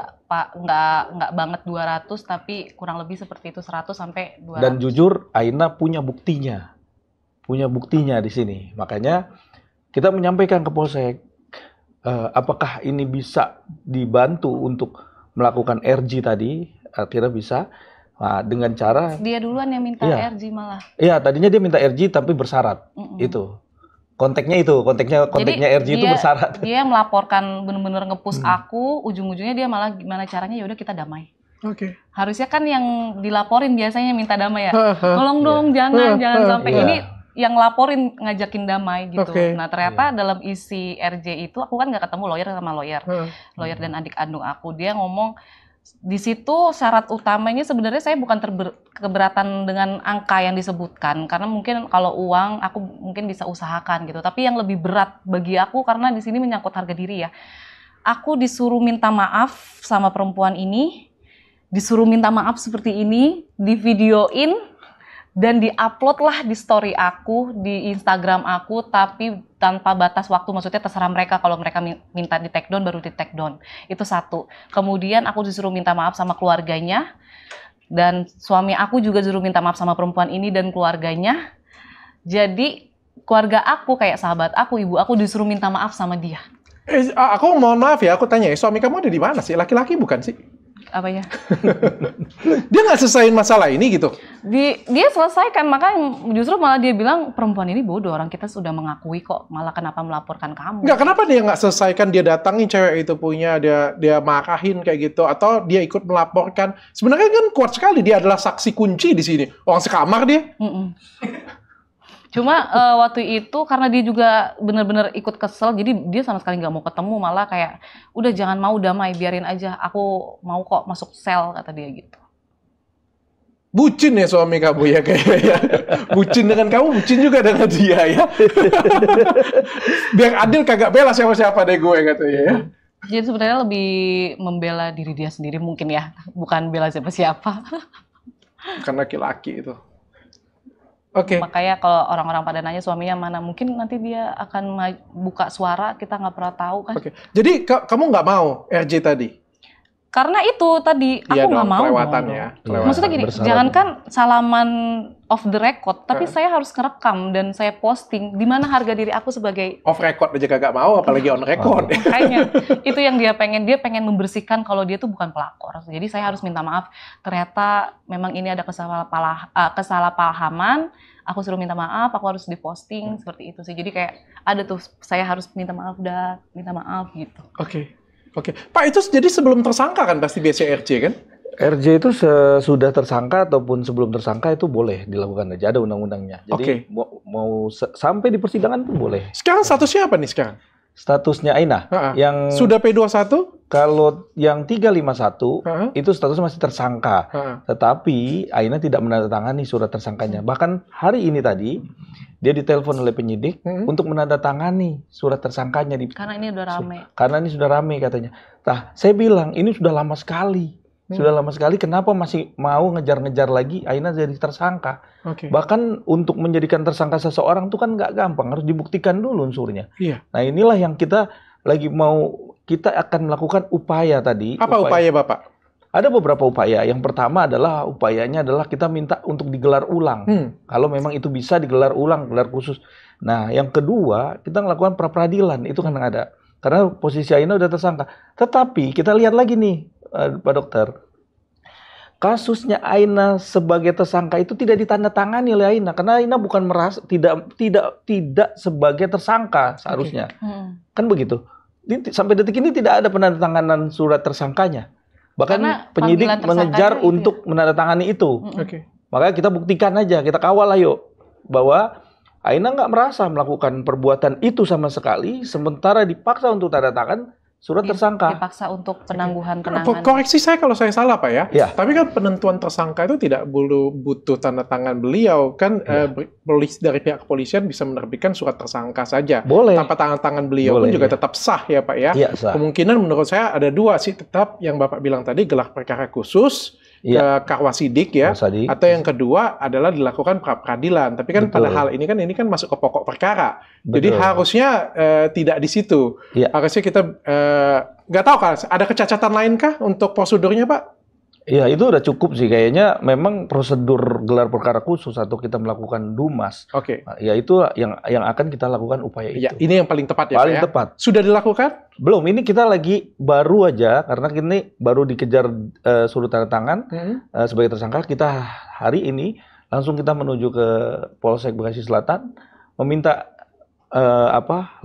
banget 200 tapi kurang lebih seperti itu 100 sampai 200. Dan jujur Aina punya buktinya di sini. Makanya kita menyampaikan ke Polsek apakah ini bisa dibantu untuk melakukan RG tadi. Akhirnya bisa dengan cara dia duluan yang minta Iya. RG malah. Iya, tadinya dia minta RG tapi bersyarat. Itu. Konteksnya RG itu bersyarat. Dia melaporkan bener-bener nge-push aku, ujung-ujungnya dia malah gimana caranya ya udah kita damai. Oke. Harusnya kan yang dilaporin biasanya minta damai ya. Tolong dong jangan sampai Iya. ini yang laporin ngajakin damai gitu. Oke. Nah ternyata dalam isi RJ itu aku kan nggak ketemu lawyer sama lawyer dan adik kandung aku. Dia ngomong di situ syarat utamanya sebenarnya saya bukan keberatan dengan angka yang disebutkan karena mungkin kalau uang aku mungkin bisa usahakan gitu. Tapi yang lebih berat bagi aku karena di sini menyangkut harga diri ya. Aku disuruh minta maaf sama perempuan ini, disuruh minta maaf seperti ini, divideoin dan diupload lah di story aku, di Instagram aku, tapi tanpa batas waktu, maksudnya terserah mereka kalau mereka minta di take down baru di take down. Itu satu. Kemudian aku disuruh minta maaf sama keluarganya, dan suami aku juga disuruh minta maaf sama perempuan ini dan keluarganya. Jadi keluarga aku kayak sahabat aku, ibu aku disuruh minta maaf sama dia. Aku mohon maaf ya, aku tanya, suami kamu ada di mana sih? Laki-laki bukan sih? Apa ya? Dia nggak selesaiin masalah ini gitu? Dia selesaikan, makanya justru malah dia bilang perempuan ini bodoh, orang kita sudah mengakui kok, malah kenapa melaporkan kamu? Nggak, kenapa dia nggak selesaikan, dia datangin cewek itu punya, dia marahin kayak gitu, atau dia ikut melaporkan. Sebenarnya kan kuat sekali, dia adalah saksi kunci di sini. Orang sekamar dia. Cuma waktu itu karena dia juga benar-benar ikut kesel, jadi dia sama sekali nggak mau ketemu, malah kayak udah jangan mau damai, biarin aja, aku mau kok masuk sel, kata dia gitu. Bucin ya suami kamu ya kayaknya ya. Bucin dengan kamu, bucin juga dengan dia ya. Biar adil kagak bela siapa-siapa deh gue katanya ya. Jadi sebenarnya lebih membela diri dia sendiri mungkin ya, bukan bela siapa-siapa. Karena laki-laki itu. Oke. Makanya kalau orang-orang pada nanya suaminya mana, mungkin nanti dia akan buka suara, kita nggak pernah tahu kan. Oke. Jadi kamu nggak mau RJ tadi? Karena itu tadi, Iya aku nggak dong, mau kelewatan dong. ya. Iya. Maksudnya gini, Bersalah jangankan salaman off the record, tapi Heeh. saya harus ngerekam dan saya posting. Di mana harga diri aku sebagai Off record aja kagak mau, apalagi on record. makanya itu yang dia pengen membersihkan kalau dia tuh bukan pelakor. Jadi saya harus minta maaf. Ternyata memang ini ada kesalahpahaman. Aku suruh minta maaf, aku harus diposting seperti itu sih. Jadi kayak ada tuh saya harus minta maaf minta maaf gitu. Oke. Oke. Pak, itu jadi sebelum tersangka kan pasti biasa RJ kan? RJ itu sudah tersangka ataupun sebelum tersangka itu boleh dilakukan aja, ada undang-undangnya. Jadi mau sampai di persidangan pun boleh. Sekarang statusnya apa nih sekarang? Statusnya Aina yang Sudah P21? kalau yang 351 Heeh. itu statusnya masih tersangka. Heeh. Tetapi Aina tidak menandatangani surat tersangkanya. Bahkan hari ini tadi dia ditelepon oleh penyidik untuk menandatangani surat tersangkanya Karena ini udah rame. karena ini sudah rame katanya. Nah, saya bilang ini sudah lama sekali. Sudah lama sekali, kenapa masih mau ngejar-ngejar lagi Aina jadi tersangka? Oke. Bahkan untuk menjadikan tersangka seseorang itu kan nggak gampang, harus dibuktikan dulu unsurnya. Iya. Nah, inilah yang kita kita akan melakukan upaya tadi. Apa upaya Bapak? Ada beberapa upaya. Yang pertama upayanya adalah kita minta untuk digelar ulang. Kalau memang itu bisa digelar ulang, gelar khusus. Nah, yang kedua, kita melakukan pra-peradilan, itu kan ada. Karena posisi Aina udah tersangka. Tetapi kita lihat lagi nih, Pak Dokter, kasusnya Aina sebagai tersangka itu tidak ditandatangani oleh Aina karena Aina bukan tidak sebagai tersangka seharusnya. Kan begitu. Sampai detik ini tidak ada penandatanganan surat tersangkanya. Bahkan Karena penyidik panggilan mengejar tersangkanya itu untuk menandatangani itu. Oke. Makanya kita buktikan aja, kita kawal ayo bahwa Aina nggak merasa melakukan perbuatan itu sama sekali, sementara dipaksa untuk tanda tangan surat tersangka. Dipaksa untuk penangguhan penahanan. Koreksi saya kalau saya salah Pak ya. Ya. Tapi kan penentuan tersangka itu tidak butuh tanda tangan beliau kan. Dari pihak kepolisian bisa menerbitkan surat tersangka saja. Boleh. Tanpa tangan beliau Boleh, pun juga ya. tetap sah ya Pak ya. Iya, sah. Kemungkinan menurut saya ada dua sih, tetap yang Bapak bilang tadi gelar perkara khusus ke Karwasidik ya. Karwasidik. Atau yang kedua adalah dilakukan pra-peradilan. Tapi kan pada Betul. hal ini kan masuk ke pokok perkara. Jadi Betul. harusnya tidak di situ. Iya. Harusnya kita nggak tahu kan, ada kecacatan lain kah untuk prosedurnya Pak? Iya, itu udah cukup sih. Kayaknya memang prosedur gelar perkara khusus atau kita melakukan dumas. Oke. Nah, ya itu yang akan kita lakukan upaya Ya, itu. ini yang paling tepat ya Paling Pak ya? tepat. Sudah dilakukan? Belum, ini kita lagi baru aja karena ini baru dikejar surat tanda tangan sebagai tersangka. Kita hari ini langsung kita menuju ke Polsek Bekasi Selatan meminta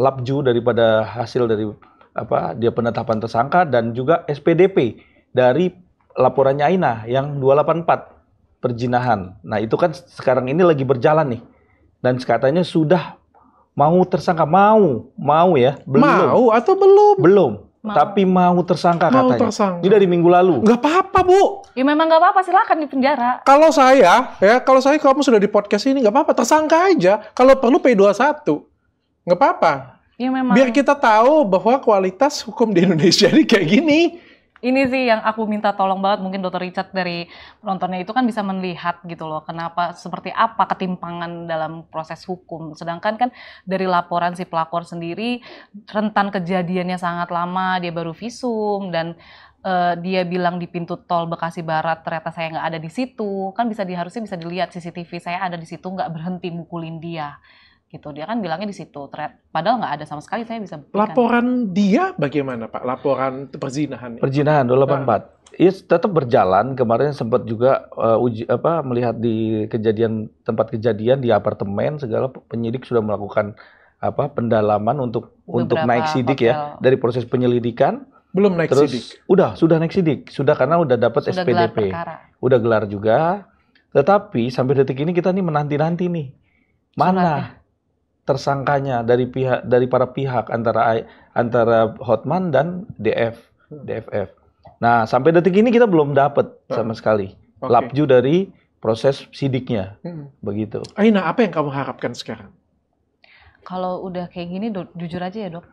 labju daripada hasil dari dia penetapan tersangka dan juga SPDP dari laporannya Aina yang 284 perzinahan. Nah, itu kan sekarang ini lagi berjalan nih. Dan katanya sudah mau tersangka, mau ya, belum. Mau atau belum? Belum, Mau. tapi mau tersangka Mau katanya. tersangka. Ini dari minggu lalu. Nggak apa-apa Bu. Ya memang nggak apa-apa, silakan di penjara. Kalau saya kamu sudah di podcast ini nggak apa-apa, tersangka aja. Kalau perlu P21, nggak apa-apa. Ya memang. Biar kita tahu bahwa kualitas hukum di Indonesia ini kayak gini. Ini sih yang aku minta tolong banget, mungkin Dr. Richard dari penontonnya itu kan bisa melihat gitu loh, kenapa, seperti apa ketimpangan dalam proses hukum. Sedangkan kan dari laporan si pelapor sendiri, rentan kejadiannya sangat lama, dia baru visum, dan dia bilang di pintu tol Bekasi Barat, ternyata saya nggak ada di situ. Kan harusnya bisa dilihat CCTV, saya ada di situ, nggak berhenti mukulin dia. Gitu, dia kan bilangnya di situ, padahal nggak ada sama sekali, saya bisa buktikan. Laporan dia bagaimana Pak? Laporan perzinahan. Perzinahan 284. Iya, tetap berjalan. Kemarin sempat juga melihat di tempat kejadian di apartemen, segala penyidik sudah melakukan pendalaman untuk naik sidik ya dari proses penyelidikan. Belum naik sidik. Sudah naik sidik, karena udah dapat Sudah SPDP. Udah gelar juga. Tetapi sampai detik ini kita nih menanti-nanti nih. Mana tersangkanya dari para pihak antara Hotman dan DFF. Nah, sampai detik ini kita belum dapat sama sekali labju dari proses sidiknya. Begitu. Aina, apa yang kamu harapkan sekarang? Kalau udah kayak gini, jujur aja ya Dok,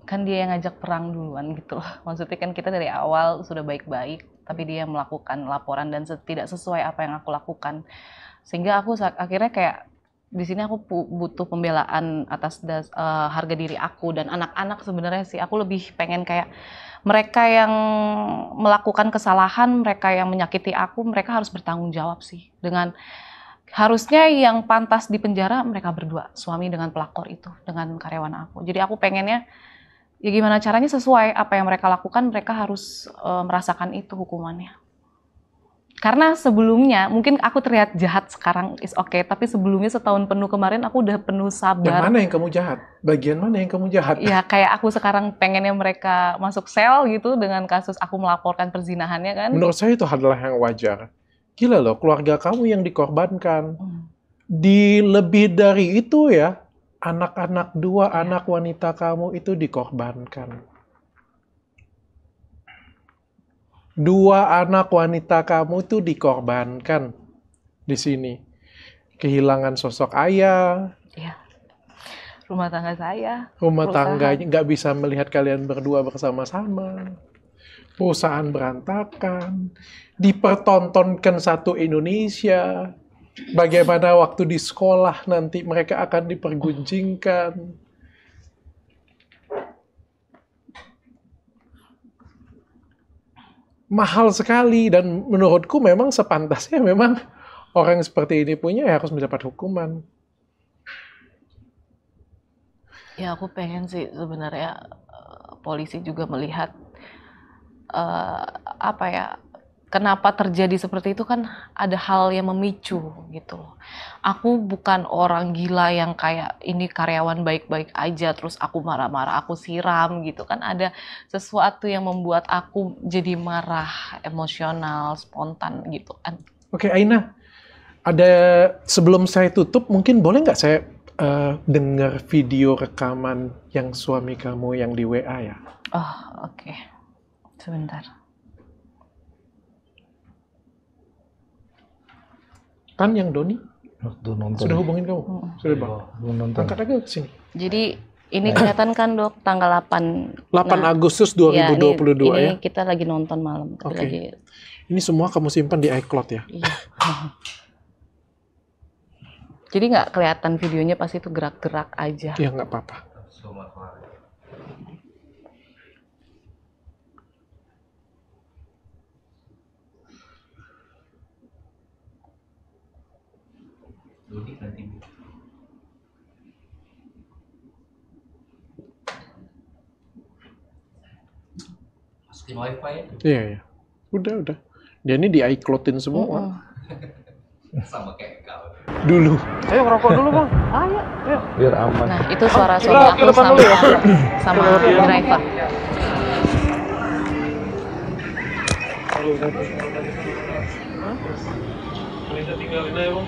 kan dia yang ngajak perang duluan gitu. Maksudnya kan kita dari awal sudah baik-baik, tapi dia melakukan laporan dan tidak sesuai apa yang aku lakukan. Sehingga aku akhirnya kayak di sini aku butuh pembelaan atas harga diri aku dan anak-anak sebenarnya sih. Aku lebih pengen kayak mereka yang melakukan kesalahan, mereka yang menyakiti aku, mereka harus bertanggung jawab sih. Dengan harusnya yang pantas di penjara mereka berdua, suami dengan pelakor itu, dengan karyawan aku. Jadi aku pengennya ya gimana caranya sesuai apa yang mereka lakukan, mereka harus merasakan itu hukumannya. Karena sebelumnya, mungkin aku terlihat jahat sekarang is okay, tapi sebelumnya setahun penuh kemarin aku udah penuh sabar. Yang mana yang kamu jahat? Bagian mana yang kamu jahat? Ya kayak aku sekarang pengennya mereka masuk sel gitu dengan kasus aku melaporkan perzinahannya kan. Menurut saya itu adalah yang wajar. Gila loh, keluarga kamu yang dikorbankan. Di lebih dari itu ya, anak-anak anak wanita kamu itu dikorbankan. 2 anak wanita kamu itu dikorbankan di sini. Kehilangan sosok ayah. Iya. Rumah tangga saya. Rumah tangganya nggak bisa melihat kalian berdua bersama-sama. Perusahaan berantakan. Dipertontonkan satu Indonesia. Bagaimana waktu di sekolah nanti mereka akan dipergunjingkan. Mahal sekali dan menurutku memang sepantasnya memang orang seperti ini punya ya harus mendapat hukuman. Ya aku pengen sih sebenarnya polisi juga melihat apa ya, kenapa terjadi seperti itu kan ada hal yang memicu gitu. Aku bukan orang gila yang kayak ini karyawan baik-baik aja terus aku marah-marah, aku siram gitu kan. Ada sesuatu yang membuat aku jadi marah, emosional, spontan gitu kan. Oke, Aina, ada sebelum saya tutup mungkin boleh nggak saya dengar video rekaman yang suami kamu yang di WA ya? Oh oke. Sebentar. Kan yang Doni Waktu nonton. sudah hubungin kamu? Sudah bang? Belum nonton. Angkat aja ke sini. Jadi ini kelihatan kan Dok tanggal 8. 8 Agustus 2022 ini ya? kita lagi nonton malam. Tapi Oke. lagi, Ini semua kamu simpan di iCloud ya? iya. Jadi nggak kelihatan videonya, pasti itu gerak-gerak aja. Ya nggak apa-apa. Masukin wifi ya? Iya, iya. Udah. Dia ini di iCloudin semua. Sama kayak kau. Dulu. Ayo ngerokok dulu bang. Biar aman. Nah itu suara suami aku sama driver.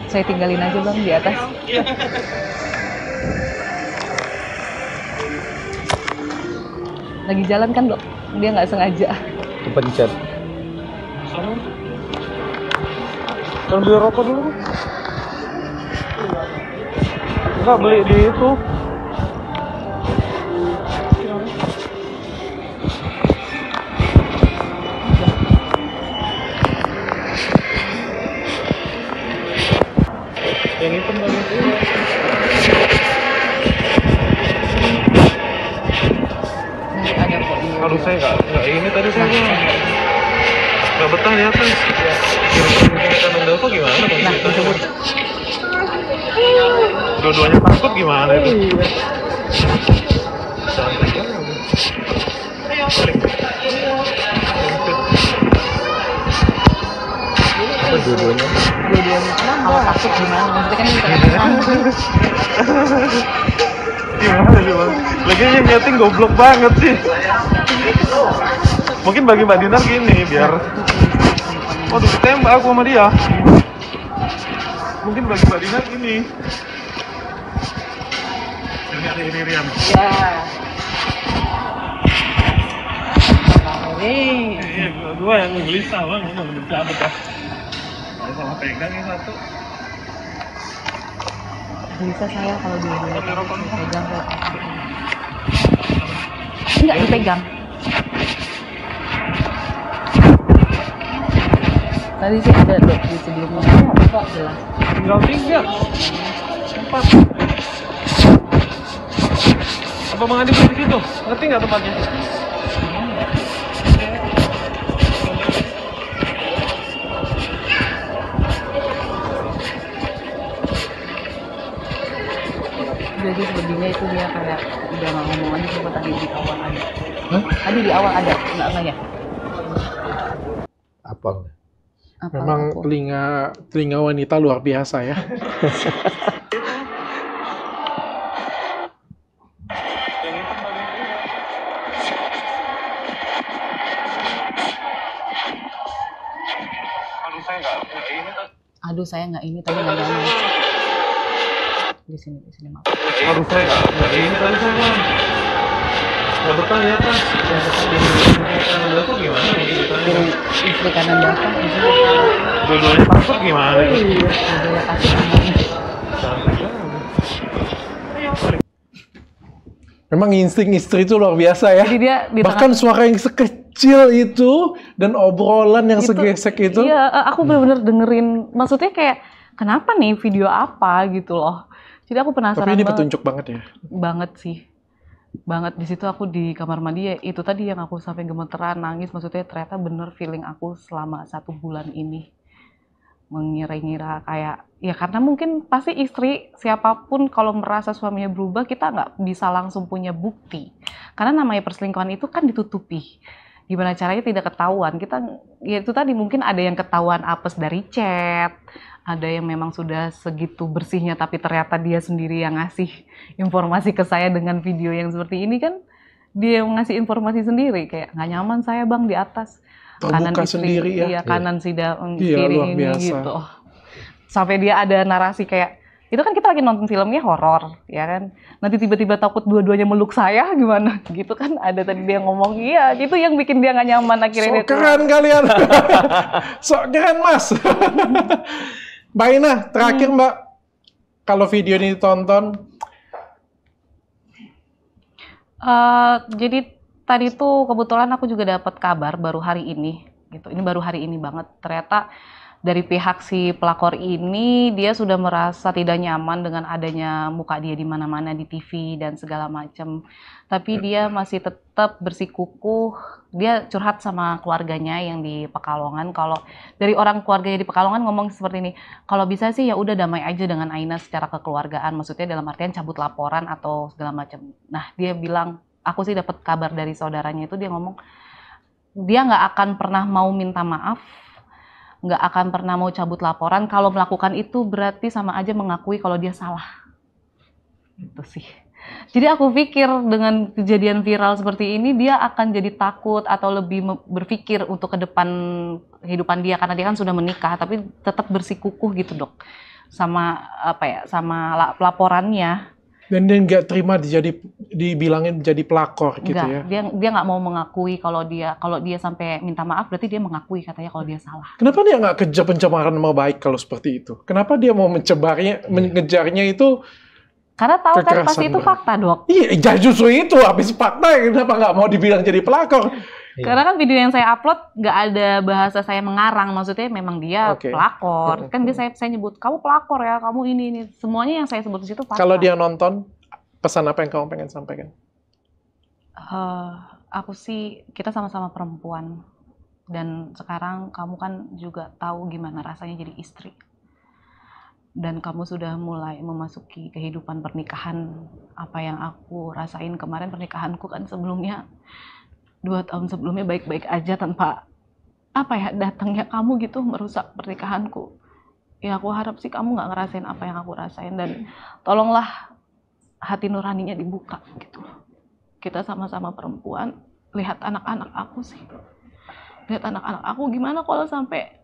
Saya tinggalin aja Bang di atas. Lagi jalan kan Dok? Dia nggak sengaja. Kepencet. Kan beli rokok dulu. Enggak beli di itu. Yang hitam tadi itu. Nanti ada kok di Aduh saya nggak ini tadi saya nggak betah di atas. Kanan Delta gimana? Bang? Nah, disebut. Dua-duanya takut gimana itu? Santai kan? Apa dua-duanya? Dua-duanya kalau takut gimana? Maksudnya kan kita Gimana sih bang? Lagi yang nyeting goblok banget sih. Mungkin bagi Mbak Dinar gini biar. Waduh ditembak aku sama dia. Mungkin bagi Mbak Dinar gini. Ini Rian. ya. Ini Iya, gua yang gelisah bang, mau cabut ya. Kalau salah pegang yang satu. bisa saya kalau dua-duanya pegang kayak enggak dipegang. Tadi sih ada dok di sebelumnya. Kok jelas. Tinggal 3, 4. Apa Mang Adi beli di situ? Ngerti nggak tempatnya? Jadi sebelumnya itu dia kayak udah nggak ngomong lagi, coba tadi di awal ada. Hah? Tadi di awal ada, enggak ya? Apa? Apa Memang aku? telinga wanita luar biasa ya. Aduh, saya nggak ini. Aduh saya nggak ini tadi nggak jalan. Di sini maaf. Aduh, saya nggak ini tadi saya. Nggak betah di atas. Kanan bapak gimana nih ceritanya? Istri kanan bapak, istri Dua-duanya pasok gimana? udah kasih kanan. Memang insting istri itu luar biasa ya. Jadi dia di Bahkan suara yang sekecil itu dan obrolan yang segesek itu. Iya, aku benar-benar dengerin. Maksudnya kayak kenapa nih video apa gitu loh. Jadi aku penasaran Tapi ini banget. petunjuk banget ya. Banget sih. Banget di situ aku di kamar mandi ya, itu tadi yang aku sampai gemeteran nangis. Maksudnya ternyata bener feeling aku selama 1 bulan ini. Mengira-ngira kayak ya karena mungkin pasti istri siapapun kalau merasa suaminya berubah kita nggak bisa langsung punya bukti karena namanya perselingkuhan itu kan ditutupi, gimana caranya tidak ketahuan. Kita ya itu tadi mungkin ada yang ketahuan apes dari chat, ada yang memang sudah segitu bersihnya tapi ternyata dia sendiri yang ngasih informasi ke saya dengan video yang seperti ini kan, dia yang ngasih informasi sendiri kayak nggak nyaman saya bang di atas. Terbuka sendiri ya. Iya, kanan sida Iya, kiri luar ini biasa. gitu. Sampai dia ada narasi kayak itu kan kita lagi nonton filmnya horor, ya kan? Nanti tiba-tiba takut dua-duanya meluk saya gimana? Gitu kan ada tadi dia ngomong, iya, itu yang bikin dia nggak nyaman akhirnya Sok dia keluar. keren kalian. Sok keren mas. Mbak Ina, terakhir Mbak, kalau video ini ditonton, Jadi tadi tuh kebetulan aku juga dapat kabar baru hari ini, gitu. Ini baru hari ini banget. Ternyata dari pihak si pelakor ini dia sudah merasa tidak nyaman dengan adanya muka dia di mana-mana di TV dan segala macam. Tapi dia masih tetap bersikukuh. Dia curhat sama keluarganya yang di Pekalongan. Kalau dari orang keluarganya di Pekalongan ngomong seperti ini, kalau bisa sih ya udah damai aja dengan Aina secara kekeluargaan. Maksudnya dalam artian cabut laporan atau segala macam. Nah dia bilang, aku sih dapat kabar dari saudaranya itu dia ngomong dia nggak akan pernah mau minta maaf, nggak akan pernah mau cabut laporan. Kalau melakukan itu berarti sama aja mengakui kalau dia salah. Itu sih. Jadi aku pikir dengan kejadian viral seperti ini dia akan jadi takut atau lebih berpikir untuk ke depan kehidupan dia karena dia kan sudah menikah tapi tetap bersikukuh gitu dok sama apa ya sama laporannya. dan dia nggak terima dibilangin jadi pelakor gitu Enggak, ya. dia nggak mau mengakui kalau dia sampai minta maaf berarti dia mengakui katanya kalau dia salah. Kenapa dia nggak kejar pencemaran nama baik kalau seperti itu? Kenapa dia mau mengejarnya itu? Karena tahu kan Kekerasan pasti itu banget. fakta dok. Iya, justru itu habis fakta. Kenapa nggak mau dibilang jadi pelakor? Iya. Karena kan video yang saya upload nggak ada bahasa saya mengarang, maksudnya memang dia Oke. pelakor. Kan dia saya nyebut kamu pelakor ya, kamu ini. Semuanya yang saya sebut di situ fakta. Kalau dia nonton, pesan apa yang kamu pengen sampaikan? Aku sih kita sama-sama perempuan dan sekarang kamu kan juga tahu gimana rasanya jadi istri. Dan kamu sudah mulai memasuki kehidupan pernikahan. Apa yang aku rasain kemarin pernikahanku kan sebelumnya 2 tahun sebelumnya baik-baik aja tanpa apa ya datangnya kamu gitu merusak pernikahanku. Ya aku harap sih kamu nggak ngerasain apa yang aku rasain dan tolonglah hati nuraninya dibuka gitu. Kita sama-sama perempuan, lihat anak-anak aku sih. Lihat anak-anak aku gimana kalau sampai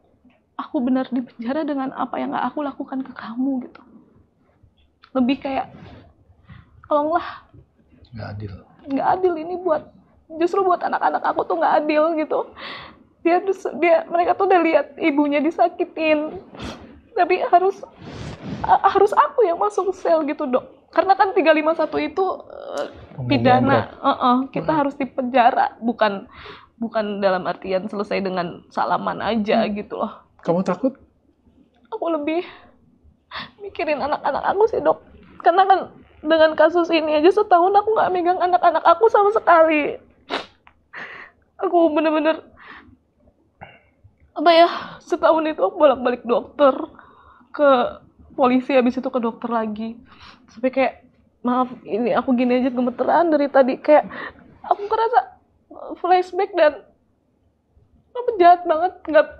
aku benar di penjara dengan apa yang nggak aku lakukan ke kamu gitu. Lebih kayak tolonglah, Nggak adil. nggak adil ini justru buat anak-anak aku tuh nggak adil gitu. Mereka tuh udah lihat ibunya disakitin, tapi harus aku yang masuk sel gitu dok. Karena kan 351 itu pidana, kita harus dipenjara, bukan dalam artian selesai dengan salaman aja gitu loh. Kamu takut? Aku lebih mikirin anak-anak aku sih, Dok. Karena kan dengan kasus ini aja setahun aku nggak megang anak-anak aku sama sekali. Aku bener-bener setahun itu aku bolak-balik dokter, ke polisi, habis itu ke dokter lagi. Sampai kayak, maaf ini aku gini aja gemeteran dari tadi, kayak aku ngerasa flashback dan apa jahat banget.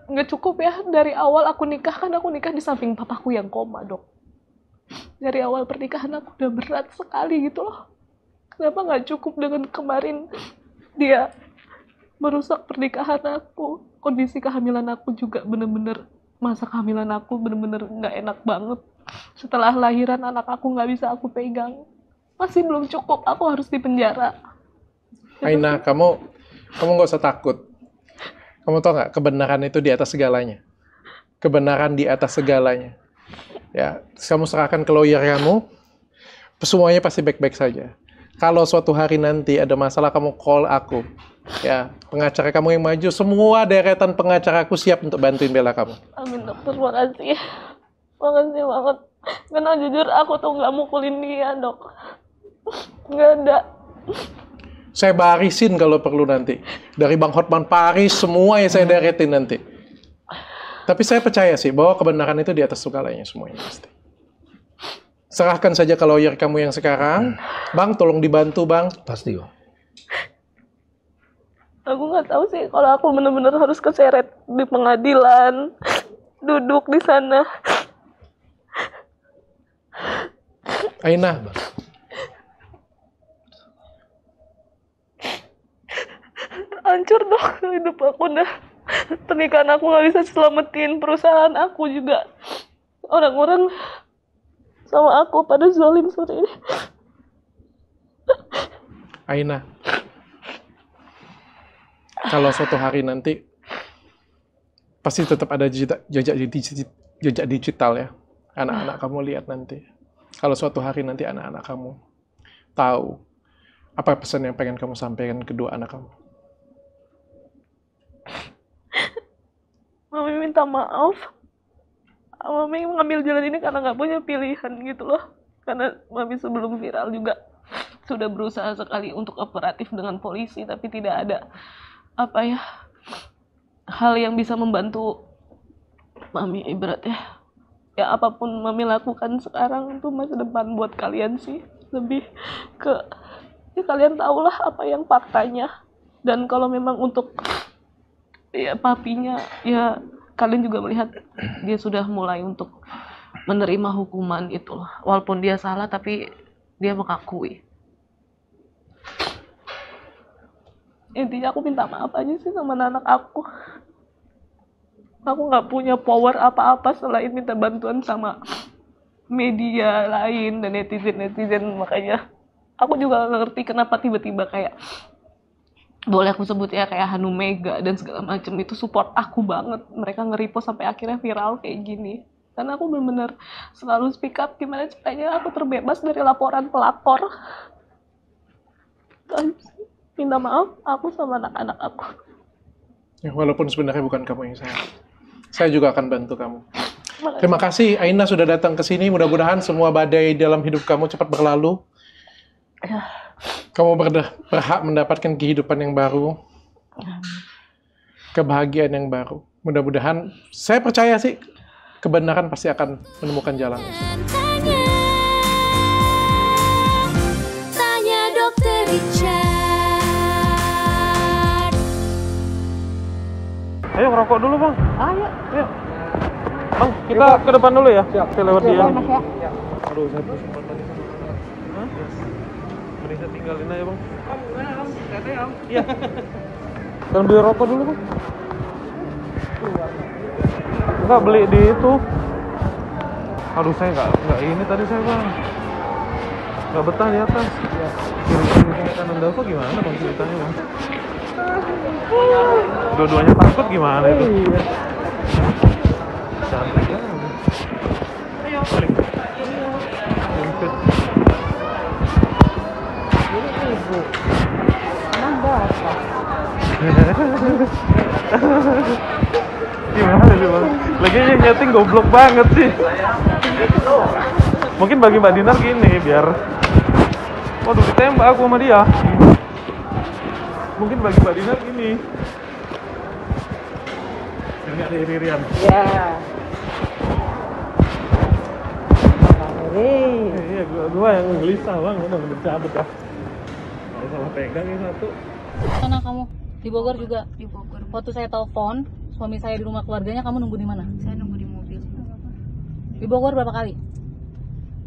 Nggak cukup ya, dari awal aku nikah di samping papaku yang koma, Dok. Dari awal pernikahan aku udah berat sekali gitu loh. Kenapa nggak cukup dengan kemarin dia merusak pernikahan aku. Kondisi kehamilan aku juga bener-bener, masa kehamilan aku bener-bener nggak enak banget. Setelah lahiran anak aku nggak bisa aku pegang. Masih belum cukup, aku harus di penjara. Aina, kamu nggak usah takut. Kamu tau nggak, kebenaran itu di atas segalanya. Kebenaran di atas segalanya. Ya, kamu serahkan ke lawyer kamu, semuanya pasti baik-baik saja. Kalau suatu hari nanti ada masalah, kamu call aku. Ya, pengacara kamu yang maju, semua deretan pengacara aku siap untuk bantuin bela kamu. Amin, dokter, makasih. Makasih banget. Karena jujur aku tuh nggak mukulin dia, Dok. Nggak ada. Saya barisin kalau perlu nanti. Dari Bang Hotman Paris, semua yang saya deretin nanti. Tapi saya percaya sih bahwa kebenaran itu di atas segalanya semuanya pasti. Serahkan saja ke lawyer kamu yang sekarang. Bang, tolong dibantu, Bang. Pasti, Bang. Aku nggak tahu sih kalau aku bener-bener harus keseret di pengadilan, duduk di sana. Aina. Hancur, Dok, hidup aku udah. Pernikahan aku nggak bisa selamatin, perusahaan aku juga. Orang-orang sama aku pada zalim seperti ini. Aina. Kalau suatu hari nanti pasti tetap ada jejak digital ya. Anak-anak kamu lihat nanti. Kalau suatu hari nanti anak-anak kamu tahu apa pesan yang pengen kamu sampaikan kedua anak kamu. Mami minta maaf. Mami mengambil jalan ini karena nggak punya pilihan gitu loh. Karena Mami sebelum viral juga sudah berusaha sekali untuk kooperatif dengan polisi, tapi tidak ada hal yang bisa membantu Mami, ibaratnya. Ya apapun Mami lakukan sekarang itu masa depan buat kalian sih. Lebih ke, ya kalian tahulah apa yang faktanya. Dan kalau memang untuk ya papinya, ya kalian juga melihat dia sudah mulai untuk menerima hukuman itu loh. Walaupun dia salah tapi dia mengakui. Intinya aku minta maaf aja sih sama anak aku. Aku nggak punya power apa-apa selain minta bantuan sama media lain dan netizen. Makanya aku juga nggak ngerti kenapa tiba-tiba kayak, boleh aku sebut ya, kayak Hanum Mega dan segala macam itu support aku banget. Mereka nge-repost sampai akhirnya viral kayak gini. Karena aku benar-benar selalu speak up gimana caranya aku terbebas dari laporan pelapor. Minta maaf aku sama anak-anak aku. Ya, walaupun sebenarnya bukan kamu yang salah. Saya juga akan bantu kamu. Terima kasih Aina sudah datang ke sini. Mudah-mudahan semua badai dalam hidup kamu cepat berlalu. Kamu berhak mendapatkan kehidupan yang baru. Kebahagiaan yang baru. Mudah-mudahan, saya percaya sih, kebenaran pasti akan menemukan jalan. Tanya Dokter Richard. Ayo ngerokok dulu, Bang. Ayo. Bang, kita ke depan dulu ya. Saya lewat dia. Aduh, saya pusing banget tadi. Hah? Mending saya tinggalin aja, Bang. Gimana, Bang? Katanya, Bang. Iya. Kan beli rokok dulu, Bang. Enggak, beli di itu. Aduh, saya enggak ini tadi saya, Bang. Enggak betah di atas. Kiri-kiri kanan Dava gimana, Bang, ceritanya, Bang? Dua-duanya takut gimana itu? Iya. Cantik ya. Ayo. Balik. Jemput. Ini ibu. Nambah apa? Gimana sih bang? Lagi nyeting goblok banget sih. Mungkin bagi Mbak Dinar gini biar, waduh ditembak aku sama dia. Mungkin bagi Mbak Dinar gini. Biar nggak ada iri-irian. Ya. Iya, gua yang gelisah bang, udah mencabut ya. Kalau salah pegang ini satu. Mana kamu? Di Bogor juga? Di Bogor. Waktu saya telepon suami saya di rumah keluarganya, kamu nunggu di mana? Saya nunggu di mobil. Di Bogor berapa kali?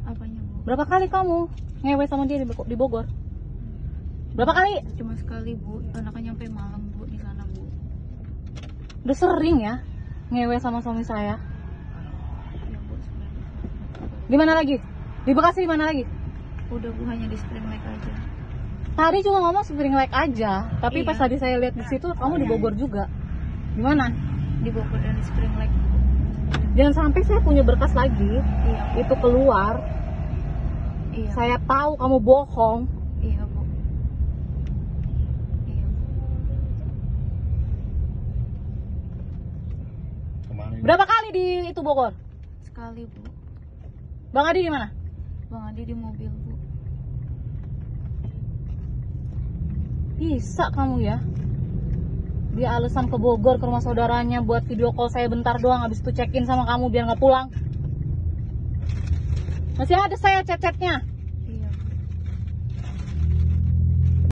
Apanya, Bu? Berapa kali kamu ngewe sama dia di Bogor? Berapa kali? Cuma sekali, Bu. Anaknya nyampe malam, Bu, di sana, Bu. Udah sering ya ngewe sama suami saya. Ya, Bu, sebenarnya. Di mana lagi? Di Bekasi di mana lagi? Udah, Bu, hanya di Spring Lake aja. Tadi cuma ngomong Spring Lake aja, tapi Iya. pas tadi saya lihat di situ kamu di Bogor juga. Di mana? Di Bogor dan di Spring Lake. Jangan sampai saya punya berkas lagi Iya, itu keluar. iya, Saya tahu kamu bohong. iya, Bu. Iya, Bu. Berapa kali di itu Bogor? Sekali, Bu. Bang Adi di mana? Bang Adi di mobil, Bu. Bisa kamu ya. Dia alasan ke Bogor ke rumah saudaranya buat video call saya bentar doang, habis itu check-in sama kamu biar nggak pulang. Masih ada saya chat-chatnya.